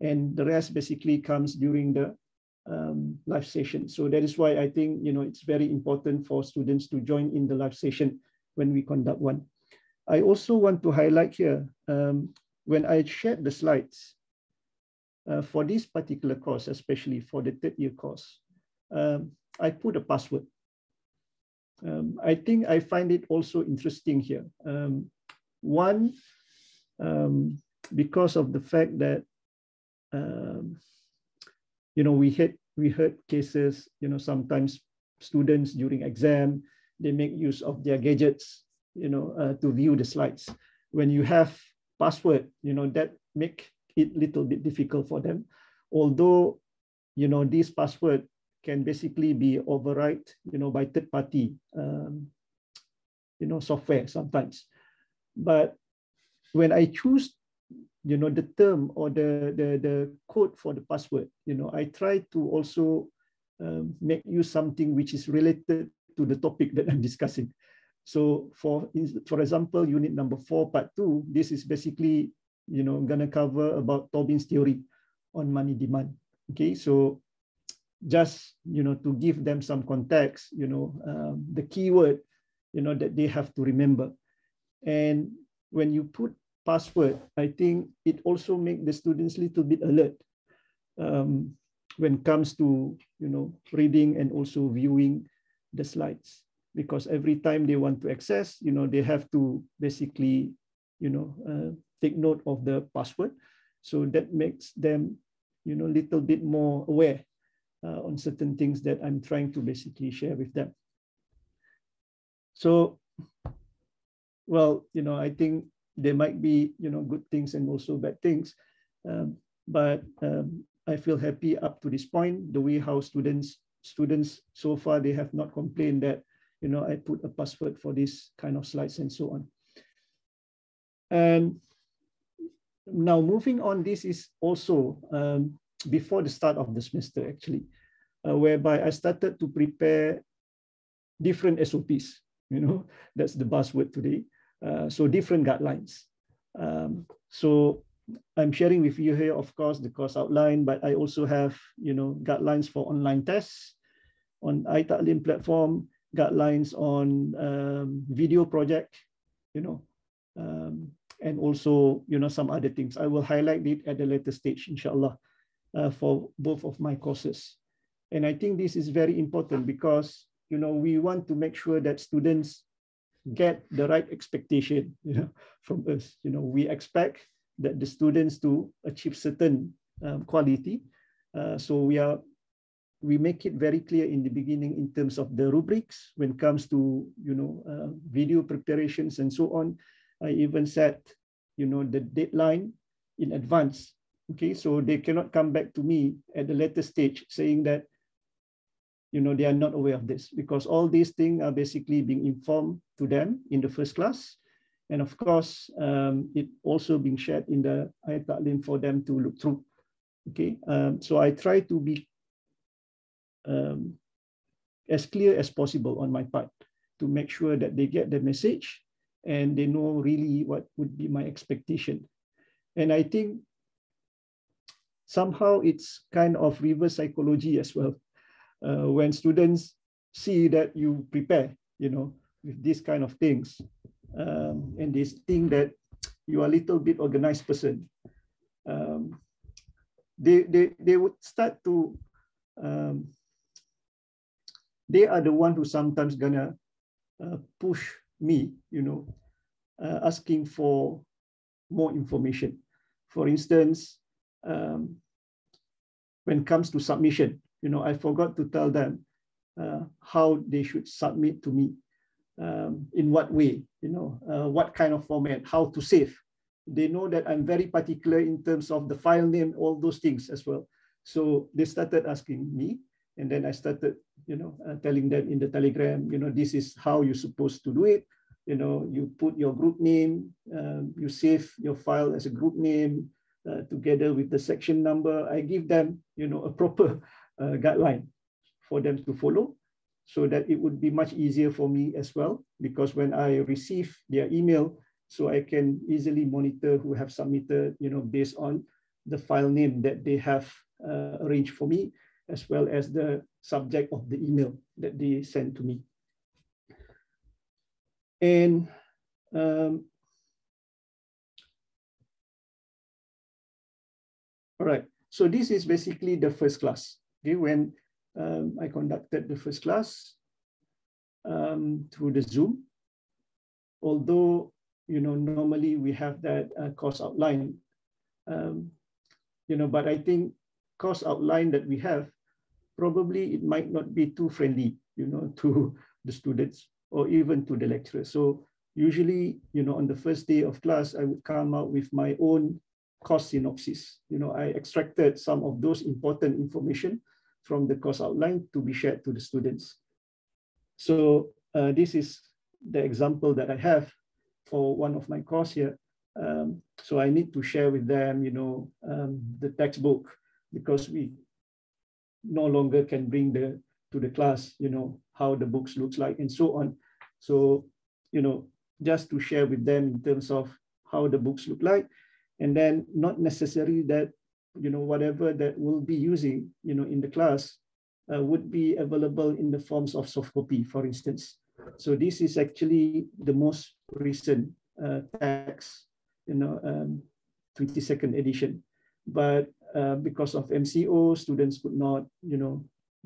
and the rest basically comes during the live session. So that is why I think, it's very important for students to join in the live session when we conduct one. I also want to highlight here, when I shared the slides for this particular course, especially for the 3rd year course, I put a password. I think I find it also interesting here. One, because of the fact that we heard cases, sometimes students during exam, they make use of their gadgets, to view the slides. When you have password, that make it a little bit difficult for them. Although, this password can basically be override, by third party, software sometimes. But when I choose, the term or the code for the password, I try to also make use something which is related to the topic that I'm discussing. So for example, unit number 4, part 2, this is basically, gonna cover about Tobin's theory on money demand. Okay, so just, to give them some context, the keyword, that they have to remember. And when you put password, I think it also makes the students a little bit alert when it comes to, reading and also viewing the slides, because every time they want to access, they have to basically, take note of the password. So that makes them, a little bit more aware on certain things that I'm trying to basically share with them. So, well, I think there might be, good things and also bad things, but I feel happy up to this point, the way how students so far, they have not complained that, I put a password for this kind of slides and so on. And now moving on, this is also before the start of the semester, actually, whereby I started to prepare different SOPs, that's the buzzword today. So different guidelines. So I'm sharing with you here, of course, the course outline, but I also have, guidelines for online tests on iTA'LEEM platform, guidelines on video project, and also, some other things. I will highlight it at a later stage, inshallah, for both of my courses. And I think this is very important because, we want to make sure that students get the right expectation, from us. We expect that the students to achieve certain quality. So we make it very clear in the beginning in terms of the rubrics when it comes to, video preparations and so on. I even set, the deadline in advance. Okay, so they cannot come back to me at the later stage saying that, they are not aware of this, because all these things are basically being informed to them in the first class. And of course, it also being shared in the iTA'LEEM for them to look through. Okay, so I try to be as clear as possible on my part to make sure that they get the message and they know really what would be my expectation. And I think somehow it's kind of reverse psychology as well. When students see that you prepare, with these kind of things, and they think that you are a little bit organized person, they would start to, they are the one who sometimes gonna push me, asking for more information. For instance, when it comes to submission, I forgot to tell them how they should submit to me, in what way, what kind of format, how to save. They know that I'm very particular in terms of the file name, all those things as well. So they started asking me, and then I started, telling them in the Telegram, this is how you're supposed to do it. You put your group name, you save your file as a group name together with the section number. I give them, a proper guideline for them to follow, so that it would be much easier for me as well, because when I receive their email, so I can easily monitor who have submitted, based on the file name that they have arranged for me, as well as the subject of the email that they send to me. And all right, so this is basically the first class. Okay, when I conducted the first class through the Zoom, although normally we have that course outline, but I think course outline that we have, probably it might not be too friendly, to the students or even to the lecturers. So usually, on the first day of class, I would come out with my own course synopsis. I extracted some of those important information from the course outline to be shared to the students. So this is the example that I have for one of my course here. So I need to share with them, the textbook, because we no longer can bring to the class, how the books looks like and so on. So, just to share with them in terms of how the books look like, and then not necessarily that, whatever that we'll be using, in the class would be available in the forms of soft copy, for instance. So this is actually the most recent text, 22nd edition. But because of MCO, students could not,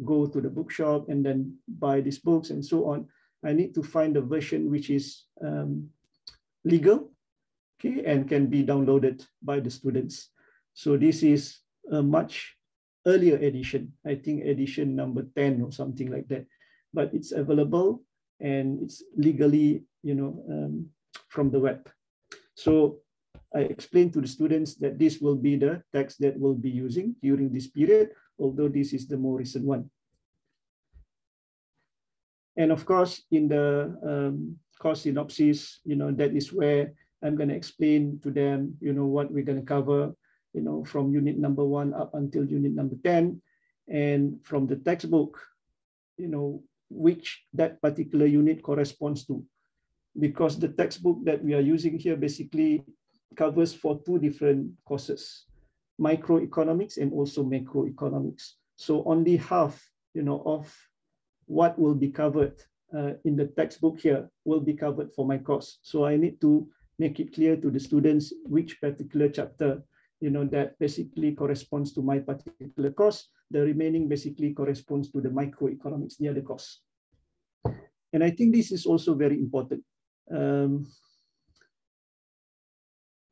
go to the bookshop and then buy these books and so on. I need to find a version which is legal, okay, and can be downloaded by the students. So this is a much earlier edition, I think edition number 10 or something like that. But it's available and it's legally, from the web. So I explained to the students that this will be the text that we'll be using during this period, although this is the more recent one. And of course, in the course synopsis, that is where I'm going to explain to them, what we're going to cover, from unit number 1 up until unit number 10, and from the textbook, which that particular unit corresponds to. Because the textbook that we are using here basically covers for 2 different courses, microeconomics and also macroeconomics. So only half, of what will be covered in the textbook here will be covered for my course. So I need to make it clear to the students which particular chapter, that basically corresponds to my particular course. The remaining basically corresponds to the microeconomics, the other course. And I think this is also very important.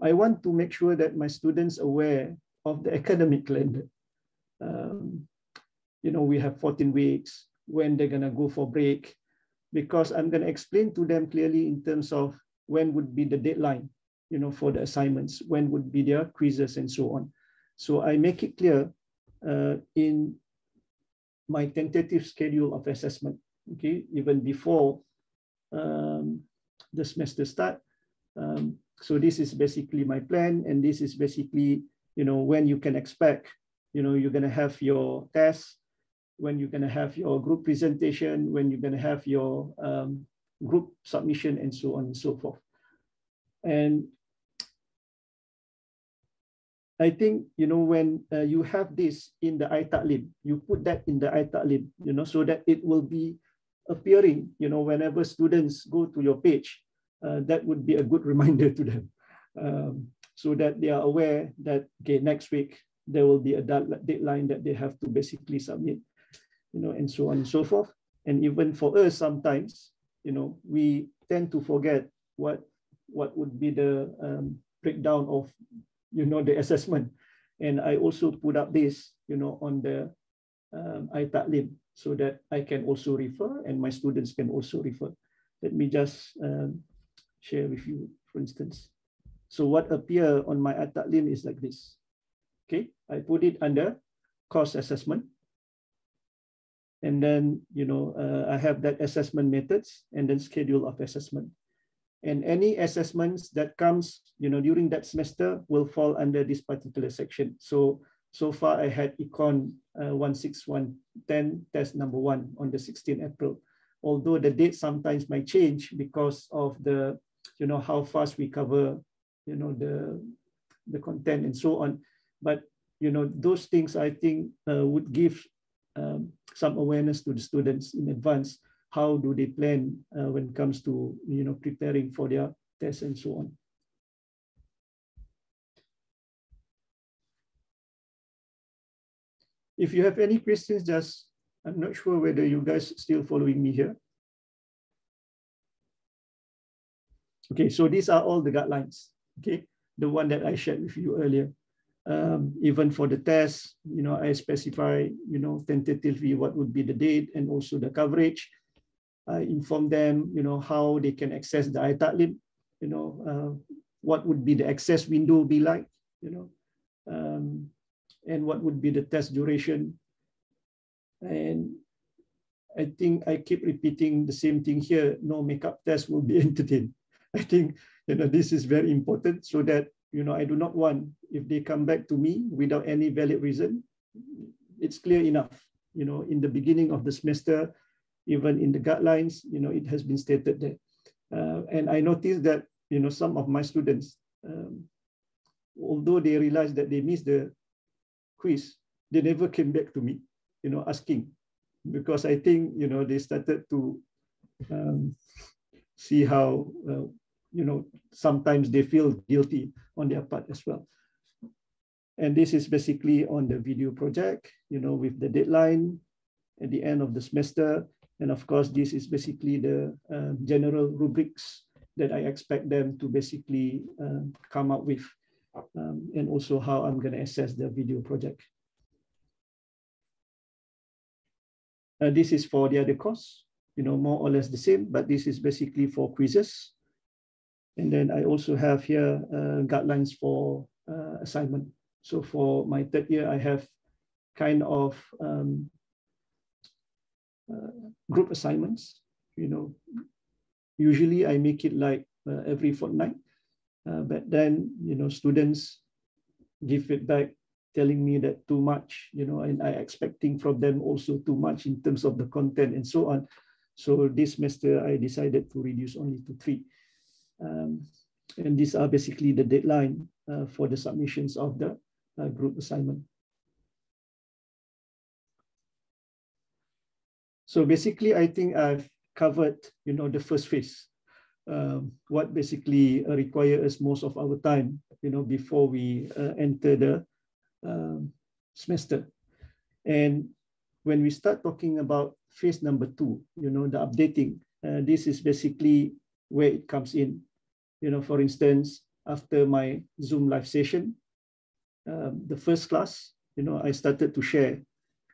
I want to make sure that my students are aware of the academic calendar. We have 14 weeks, when they're gonna go for break, because I'm gonna explain to them clearly in terms of when would be the deadline, for the assignments, when would be their quizzes and so on. So I make it clear in my tentative schedule of assessment, okay, even before the semester start. So this is basically my plan, and this is basically, when you can expect, you're gonna have your tests, when you're gonna have your group presentation, when you're gonna have your group submission, and so on and so forth. And I think, when you have this in the iTA'LEEM, you put that in the iTA'LEEM, so that it will be appearing, whenever students go to your page, that would be a good reminder to them, so that they are aware that, okay, next week, there will be a deadline that they have to basically submit, and so on and so forth. And even for us, sometimes, we tend to forget what would be the breakdown of, the assessment. And I also put up this, on the iTA'LEEM so that I can also refer and my students can also refer. Let me just share with you, for instance. So what appear on my iTA'LEEM is like this. Okay, I put it under course assessment. And then, I have that assessment methods and then schedule of assessment. And any assessments that comes, during that semester will fall under this particular section. So far I had Econ 16110 test number 1 on the 16th April. Although the date sometimes might change because of the, how fast we cover, the content and so on. But, those things I think would give some awareness to the students in advance. How do they plan when it comes to, preparing for their tests and so on. If you have any questions, I'm not sure whether you guys still following me here. Okay, so these are all the guidelines, okay? The one that I shared with you earlier. Even for the test, I specify, tentatively what would be the date and also the coverage. I inform them, how they can access the iTA'LEEM, what would be the access window be like, and what would be the test duration. And I think I keep repeating the same thing here, no makeup test will be entertained. I think, this is very important so that, I do not want, if they come back to me without any valid reason, it's clear enough, in the beginning of the semester, even in the guidelines, it has been stated there. And I noticed that, some of my students, although they realized that they missed the quiz, they never came back to me, asking, because I think, they started to see how, sometimes they feel guilty on their part as well. And this is basically on the video project, with the deadline at the end of the semester. And of course, this is basically the general rubrics that I expect them to basically come up with, and also how I'm going to assess the video project. This is for the other course, more or less the same, but this is basically for quizzes. And then I also have here guidelines for assignment. So for my third year, I have kind of group assignments. Usually I make it like every fortnight, but then students give feedback telling me that too much, and I expecting from them also too much in terms of the content and so on. So this semester I decided to reduce only to 3. And these are basically the deadline for the submissions of the group assignment. So basically, I think I've covered, the first phase, what basically requires most of our time, before we enter the semester. And when we start talking about phase number 2, the updating, this is basically where it comes in. For instance, after my Zoom live session, the first class, I started to share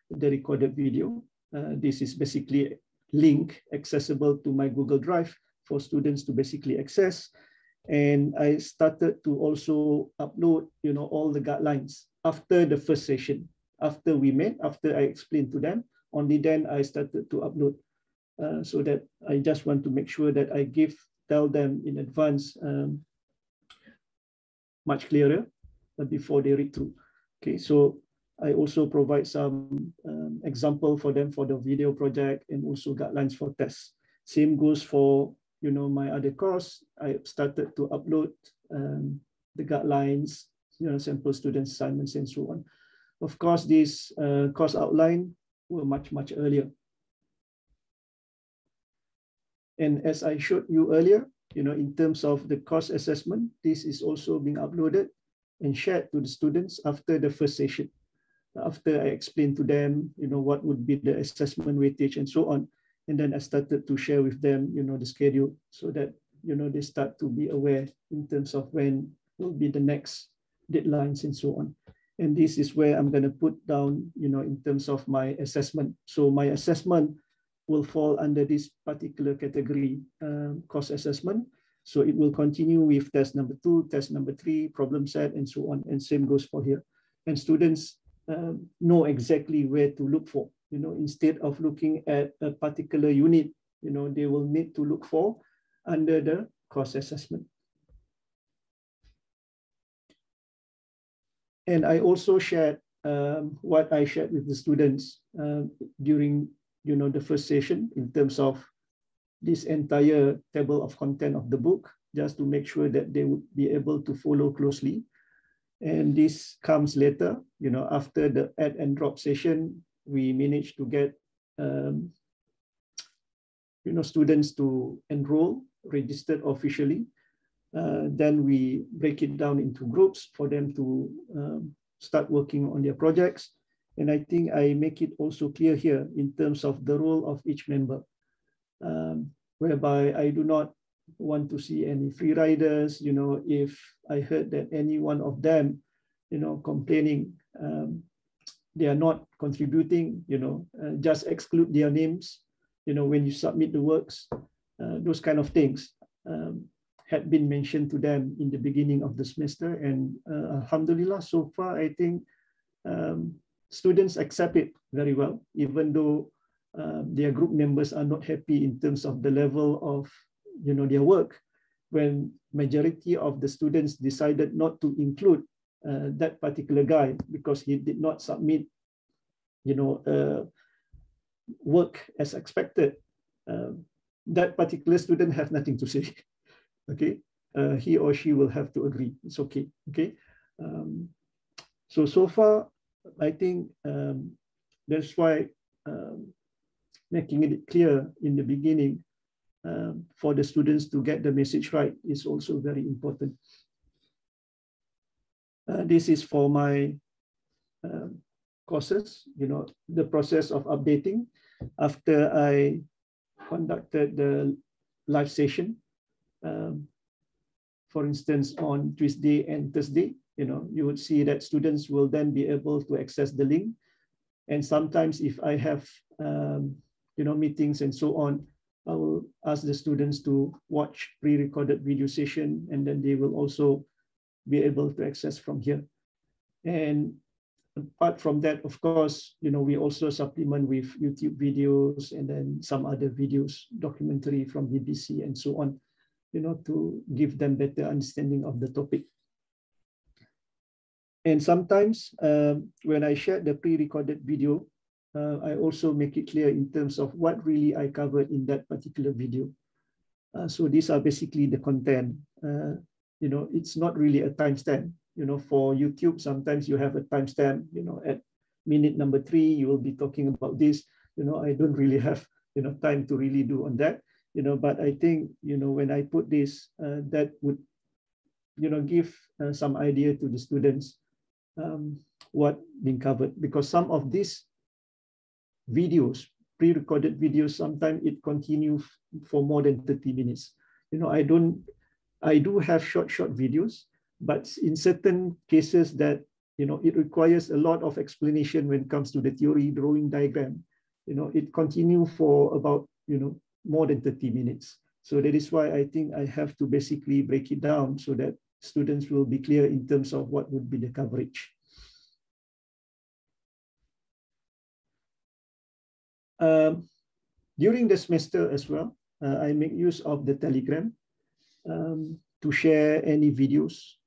the recorded video. This is basically link accessible to my Google Drive for students to basically access. And I started to also upload, all the guidelines after the first session. After we met, after I explained to them, only then I started to upload. So that I just want to make sure that I tell them in advance much clearer before they read through. Okay, so I also provide some example for them for the video project and also guidelines for tests. Same goes for my other course. I started to upload the guidelines, sample student assignments and so on. Of course, this course outline were much earlier. And as I showed you earlier, in terms of the course assessment, this is also being uploaded and shared to the students after the first session. After I explained to them, what would be the assessment weightage and so on. And then I started to share with them, the schedule so that, they start to be aware in terms of when will be the next deadlines and so on. And this is where I'm going to put down, in terms of my assessment. So my assessment will fall under this particular category, course assessment. So it will continue with test number 2, test number 3, problem set, and so on. And same goes for here. And students know exactly where to look for. Instead of looking at a particular unit, they will need to look for under the course assessment. And I also shared what I shared with the students during the first session in terms of this entire table of content of the book, just to make sure that they would be able to follow closely. And this comes later, after the add and drop session, we managed to get students to enroll, registered officially. Then we break it down into groups for them to start working on their projects. And I think I make it also clear here in terms of the role of each member, whereby I do not want to see any free riders. If I heard that any one of them, complaining they are not contributing, just exclude their names, when you submit the works, those kind of things. Had been mentioned to them in the beginning of the semester, and alhamdulillah, so far I think students accept it very well, even though their group members are not happy in terms of the level of their work. When majority of the students decided not to include that particular guy because he did not submit work as expected, that particular student have nothing to say. Okay, he or she will have to agree. It's okay. Okay, so far, I think that's why making it clear in the beginning for the students to get the message right is also very important. This is for my courses. The process of updating after I conducted the live session. For instance, on Tuesday and Thursday, you would see that students will then be able to access the link. And sometimes if I have, meetings and so on, I will ask the students to watch pre-recorded video session, and then they will also be able to access from here. And apart from that, of course, we also supplement with YouTube videos and then some other videos, documentary from BBC and so on, to give them better understanding of the topic. And sometimes when I share the pre-recorded video, I also make it clear in terms of what really I covered in that particular video. So these are basically the content. It's not really a timestamp. For YouTube, sometimes you have a timestamp, at minute number 3, you will be talking about this. I don't really have, time to really do on that. But I think, when I put this, that would, give some idea to the students what being covered, because some of these videos, pre-recorded videos, sometimes it continues for more than 30 minutes. I do have short videos, but in certain cases that, it requires a lot of explanation when it comes to the theory, drawing diagram, it continues for about, more than 30 minutes. So that is why I think I have to basically break it down so that students will be clear in terms of what would be the coverage. During the semester as well, I make use of the Telegram to share any videos.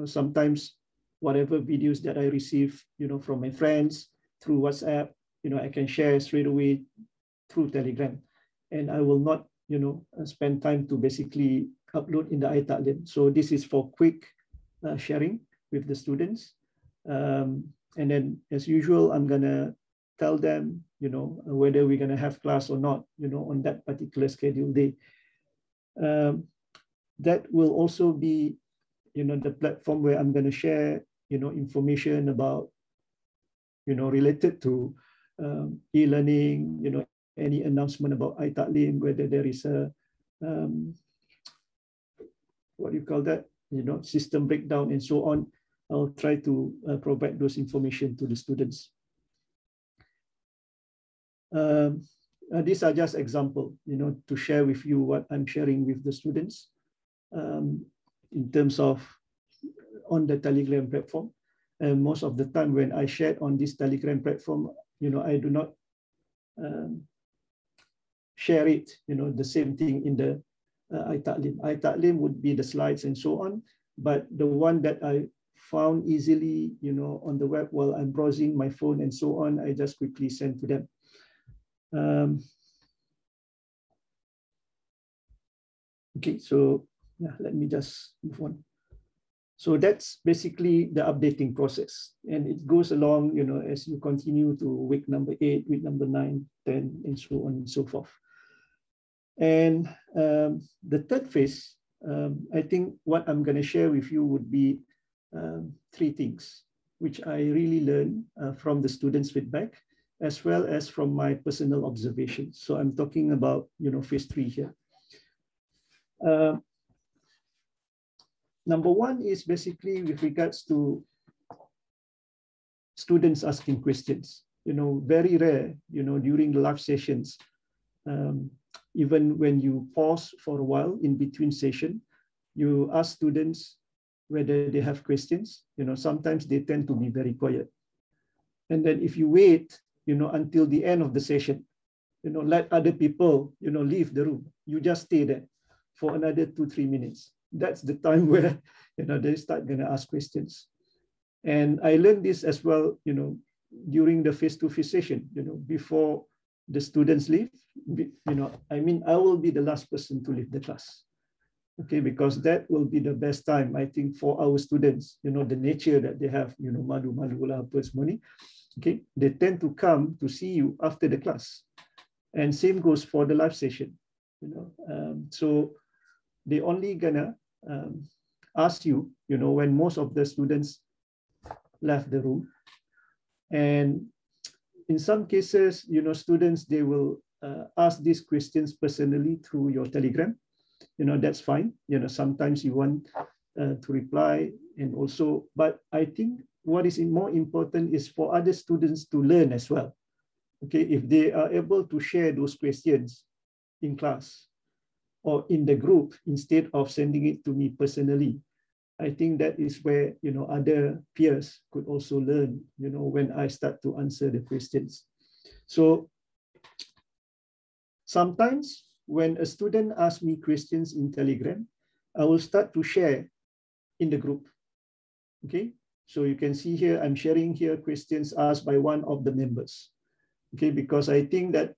Sometimes whatever videos that I receive, from my friends through WhatsApp, I can share straight away through Telegram. And I will not, spend time to basically upload in the iTA'LEEM. So this is for quick sharing with the students. And then as usual, I'm gonna tell them, whether we're gonna have class or not, on that particular schedule day. That will also be, the platform where I'm gonna share, information about, related to e-learning, any announcement about iTA'LEEM, whether there is a, what do you call that, system breakdown and so on, I'll try to provide those information to the students. These are just examples, to share with you what I'm sharing with the students in terms of on the Telegram platform. And most of the time when I shared on this Telegram platform, I do not share it, the same thing in the iTA'LEEM. iTA'LEEM would be the slides and so on, but the one that I found easily, on the web while I'm browsing my phone and so on, I just quickly send to them. Okay, so yeah, let me just move on. So that's basically the updating process. And it goes along, as you continue to week number 8, week number 9, 10, and so on and so forth. And the third phase, I think what I'm going to share with you would be 3 things, which I really learned from the students' feedback, as well as from my personal observations. So I'm talking about, phase 3 here. Number 1 is basically with regards to students asking questions. Very rare, during the live sessions, even when you pause for a while in between session, you ask students whether they have questions. Sometimes they tend to be very quiet. And then if you wait, until the end of the session, let other people, leave the room. You just stay there for another 2-3 minutes. That's the time where, they start going to ask questions. And I learned this as well, during the face-to-face session, before the students leave, I will be the last person to leave the class. Okay, because that will be the best time, I think, for our students, the nature that they have, malu-malu lah apa semua ni. Okay, they tend to come to see you after the class. And same goes for the live session, so they only gonna ask you, when most of the students left the room. And in some cases, students, they will ask these questions personally through your Telegram. That's fine. Sometimes you want to reply and also, but I think what is more important is for other students to learn as well. Okay, if they are able to share those questions in class or in the group instead of sending it to me personally, I think that is where, other peers could also learn, when I start to answer the questions. So sometimes when a student asks me questions in Telegram, I will start to share in the group. Okay, so you can see here, I'm sharing here questions asked by one of the members. Okay, because I think that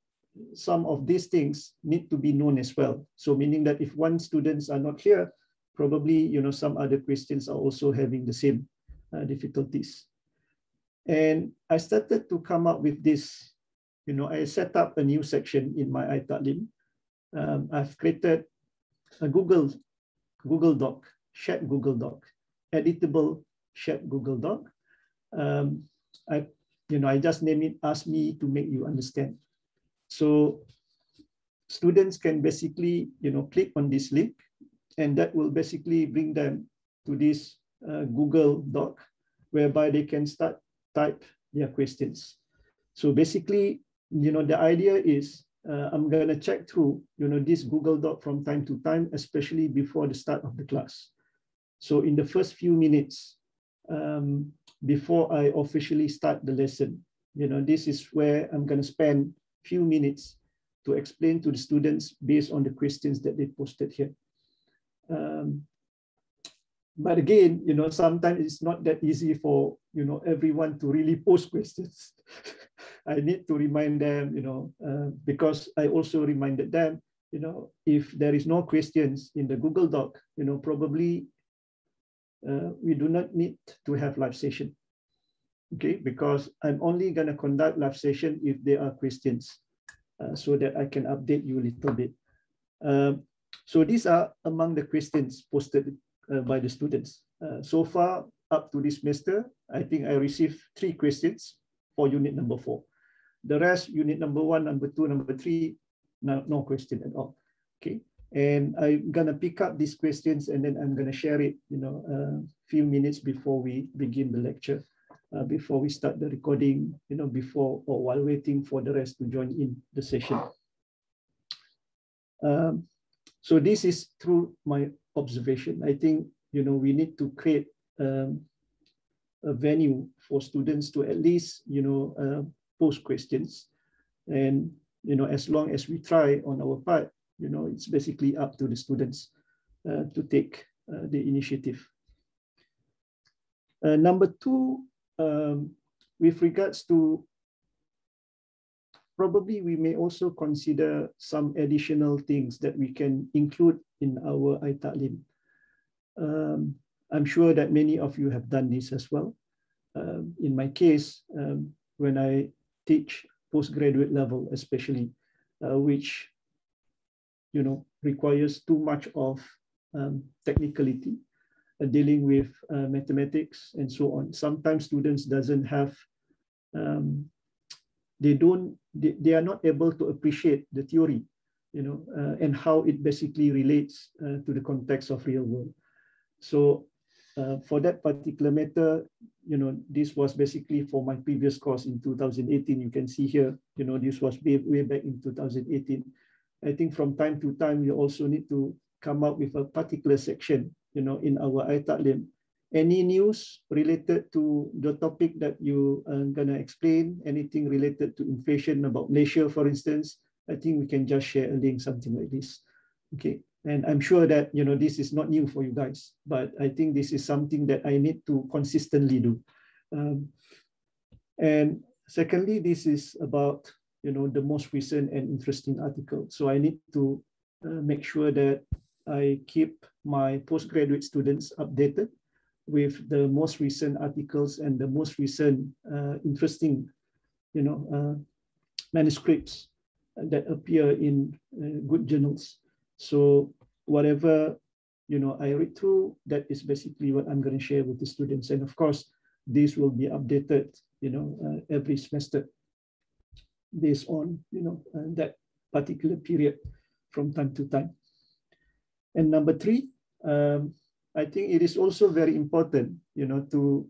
some of these things need to be known as well. So meaning that if one students are not here, probably, some other questions are also having the same difficulties. And I started to come up with this, I set up a new section in my iTA'LEEM. I've created a Google Doc, shared Google Doc, editable shared Google Doc. I just name it Ask Me to Make You Understand. So students can basically, click on this link, and that will basically bring them to this Google Doc, whereby they can start type their questions. So basically, the idea is I'm going to check through, this Google Doc from time to time, especially before the start of the class. So in the first few minutes, before I officially start the lesson, this is where I'm going to spend a few minutes to explain to the students based on the questions that they posted here. But again, sometimes it's not that easy for, everyone to really post questions. I need to remind them, because I also reminded them, if there is no questions in the Google Doc, probably we do not need to have live session. Okay, because I'm only going to conduct live session if there are questions, so that I can update you a little bit. So these are among the questions posted by the students. So far, up to this semester, I think I received 3 questions for unit number 4. The rest, unit number 1, number 2, number 3, no question at all. Okay, And I'm gonna pick up these questions and then I'm gonna share it, a few minutes before we begin the lecture, before we start the recording, before or while waiting for the rest to join in the session. So this is through my observation. I think, we need to create a venue for students to at least, pose questions. And, as long as we try on our part, it's basically up to the students to take the initiative. Number two, with regards to, probably we may also consider some additional things that we can include in our iTA'LEEM. I'm sure that many of you have done this as well. In my case, when I teach postgraduate level, especially, which requires too much of technicality, dealing with mathematics and so on. Sometimes students doesn't have, they are not able to appreciate the theory, and how it basically relates to the context of real world. So for that particular matter, this was basically for my previous course in 2018. You can see here, this was way back in 2018. I think from time to time, we also need to come up with a particular section, in our iTA'LEEM. Any news related to the topic that you are gonna explain, anything related to inflation about Malaysia, for instance, I think we can just share a link, something like this. Okay, and I'm sure that, this is not new for you guys, but I think this is something that I need to consistently do. And secondly, this is about, the most recent and interesting article. So I need to make sure that I keep my postgraduate students updated with the most recent articles and the most recent interesting, manuscripts that appear in good journals. So whatever, I read through, that is basically what I'm going to share with the students. And of course, this will be updated, every semester based on, that particular period from time to time. And number three, I think it is also very important, to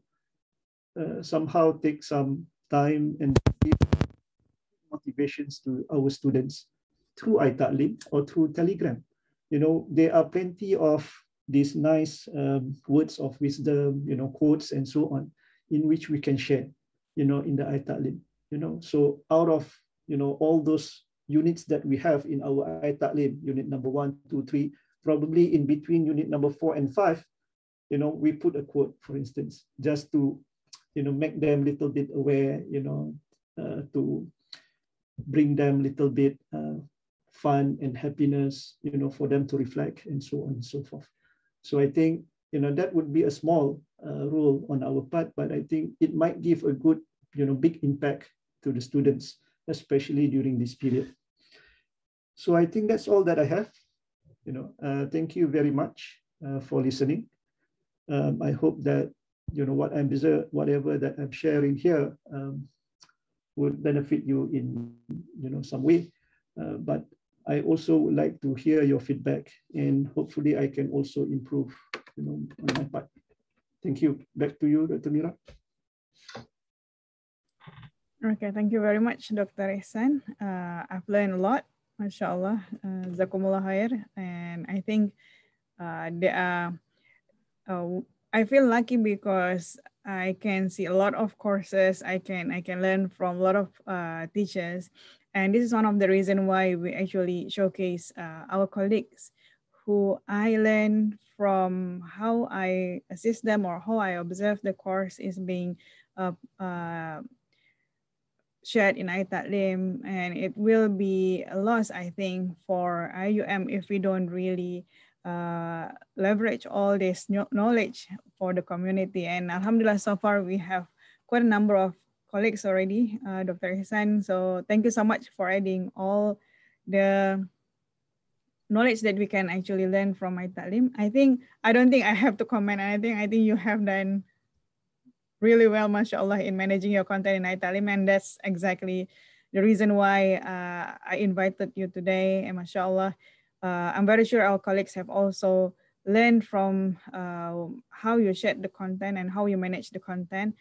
somehow take some time and give motivations to our students through iTA'LEEM or through Telegram. There are plenty of these nice words of wisdom, quotes and so on, in which we can share, in the iTA'LEEM. So out of, all those units that we have in our iTA'LEEM, unit number 1, 2, 3, probably in between unit number 4 and 5, we put a quote, for instance, just to, make them a little bit aware, to bring them a little bit fun and happiness, for them to reflect and so on and so forth. So I think, that would be a small role on our part, but I think it might give a good, big impact to the students, especially during this period. So I think that's all that I have. Thank you very much for listening. I hope that, whatever that I'm sharing here would benefit you in, some way. But I also would like to hear your feedback, and hopefully I can also improve, on my part. Thank you. Back to you, Dr. Mira. Okay, thank you very much, Dr. Ihsan. I've learned a lot, mashallah. Jazakumullah khair. And I think I feel lucky because I can see a lot of courses. I can learn from a lot of teachers. And this is one of the reasons why we actually showcase our colleagues who I learn from, how I assist them or how I observe the course is being shared in iTA'LEEM. And it will be a loss, I think, for IUM if we don't really leverage all this knowledge for the community. And alhamdulillah, so far we have quite a number of colleagues already, Dr. Ihsan. So thank you so much for adding all the knowledge that we can actually learn from iTA'LEEM. I don't think I have to comment. I think you have done really well, mashallah, in managing your content in iTA'LEEM. And that's exactly the reason why I invited you today. And mashallah, I'm very sure our colleagues have also learned from how you share the content and how you manage the content.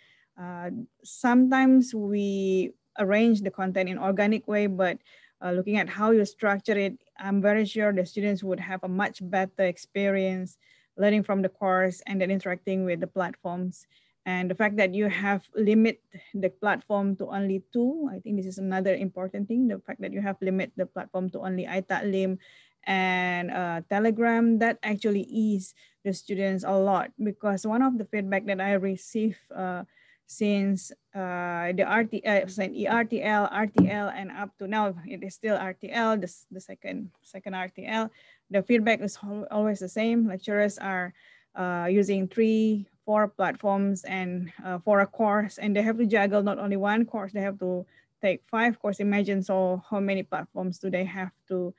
Sometimes we arrange the content in organic way, but looking at how you structure it, I'm very sure the students would have a much better experience learning from the course and then interacting with the platforms. And the fact that you have limit the platform to only 2, I think this is another important thing. The fact that you have limit the platform to only iTA'LEEM and Telegram, that actually ease the students a lot, because one of the feedback that I received since the ERTL, RTL, and up to now, it is still RTL, the second RTL. The feedback is always the same. Lecturers are using 3, 4 platforms and for a course, and they have to juggle not only one course, they have to take 5 courses. Imagine, so how many platforms do they have to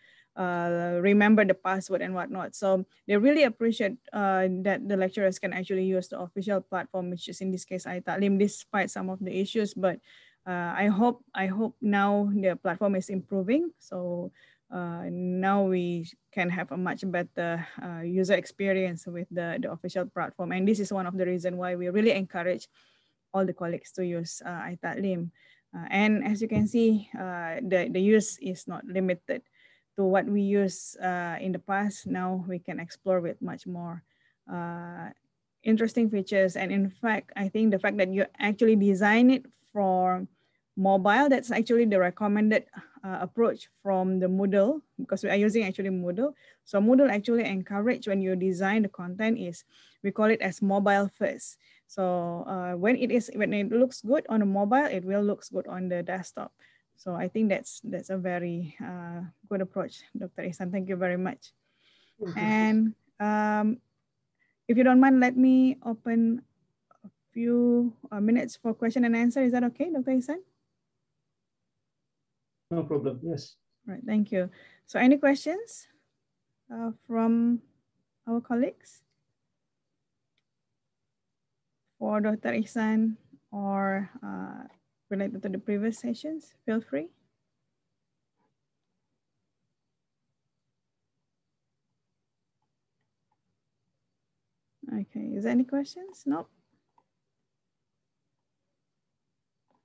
remember the password and whatnot. So they really appreciate that the lecturers can actually use the official platform, which is in this case iTA'LEEM, despite some of the issues. But I hope now the platform is improving. So now we can have a much better user experience with the official platform. And this is one of the reasons why we really encourage all the colleagues to use iTA'LEEM. And as you can see, the use is not limited to what we use in the past. Now we can explore with much more interesting features. And in fact, I think the fact that you actually design it for mobile, that's actually the recommended approach from the Moodle, because we are using actually Moodle. So Moodle actually encourage when you design the content is, we call it as mobile first. So when it looks good on a mobile, it will looks good on the desktop. So I think that's a very good approach, Dr. Ihsan. Thank you very much. And if you don't mind, let me open a few minutes for question and answer. Is that okay, Dr. Ihsan? No problem, yes. Right, thank you. So any questions from our colleagues for Dr. Ihsan or related to the previous sessions? Feel free. Okay, is there any questions? Nope.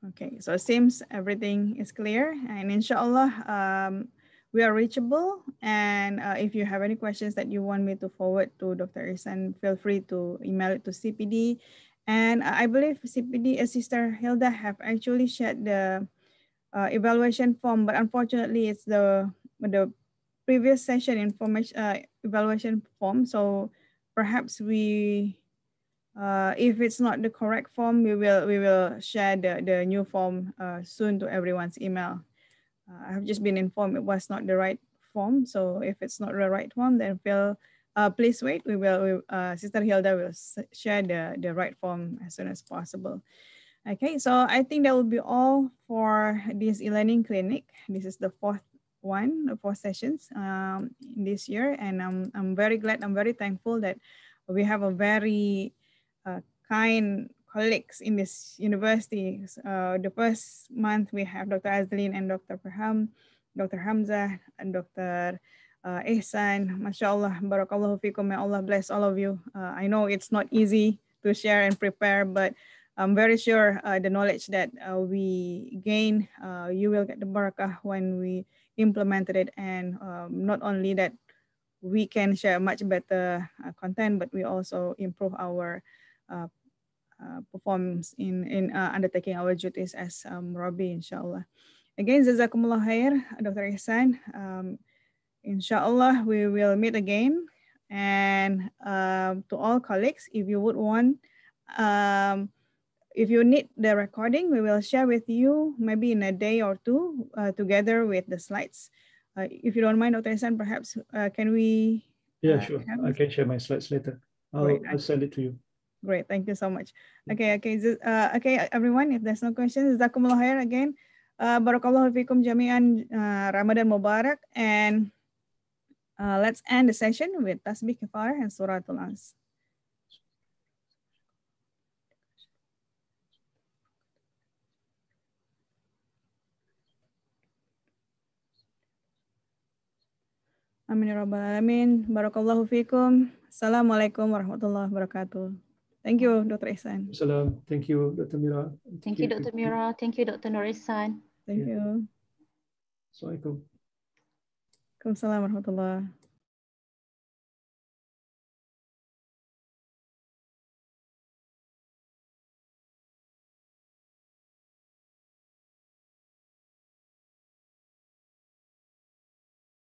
Okay, so it seems everything is clear, and inshallah, we are reachable. And if you have any questions that you want me to forward to Dr. Ihsan, feel free to email it to CPD. And I believe CPD, Sister Hilda, have actually shared the evaluation form, but unfortunately, it's the previous session information evaluation form. So perhaps we. If it's not the correct form, we will share the new form soon to everyone's email. I have just been informed it was not the right form. So if it's not the right form, then please wait. Sister Hilda will share the right form as soon as possible. Okay, so I think that will be all for this e-learning clinic. This is the fourth sessions in this year, and I'm very glad. I'm very thankful that we have a very kind colleagues in this university. The first month we have Dr. Azlin and Dr. Farham, Dr. Hamzah, and Dr. Ihsan. MashaAllah, Barakallahu fikum, may Allah bless all of you. I know it's not easy to share and prepare, but I'm very sure the knowledge that we gain, you will get the barakah when we implemented it. And not only that, we can share much better content, but we also improve our performance in undertaking our duties as Rabbi, inshallah. Again, Jazakumullah khair, Dr. Ihsan. Inshallah, we will meet again. And to all colleagues, if you would want, if you need the recording, we will share with you maybe in a day or two together with the slides. If you don't mind, Dr. Ihsan, perhaps can we? Yeah, sure. I can share my slides later. I'll send it to you. Great, thank you so much. Okay, everyone, if there's no questions, Jazakumullah khair again. Barakallahu fikum jami'an, Ramadan Mubarak. And let's end the session with Tasbih Kifarah and Suratul As. Amin ya rabbal alamin. Barakallahu fikum. Assalamualaikum warahmatullahi wabarakatuh. Thank you, Dr. Ihsan. Salam. Thank you, Dr. Mira. Thank you, Dr. Mira. Thank you, Dr. Nur Ihsan. Thank you. Assalamualaikum. Waalaikumsalam warahmatullahi.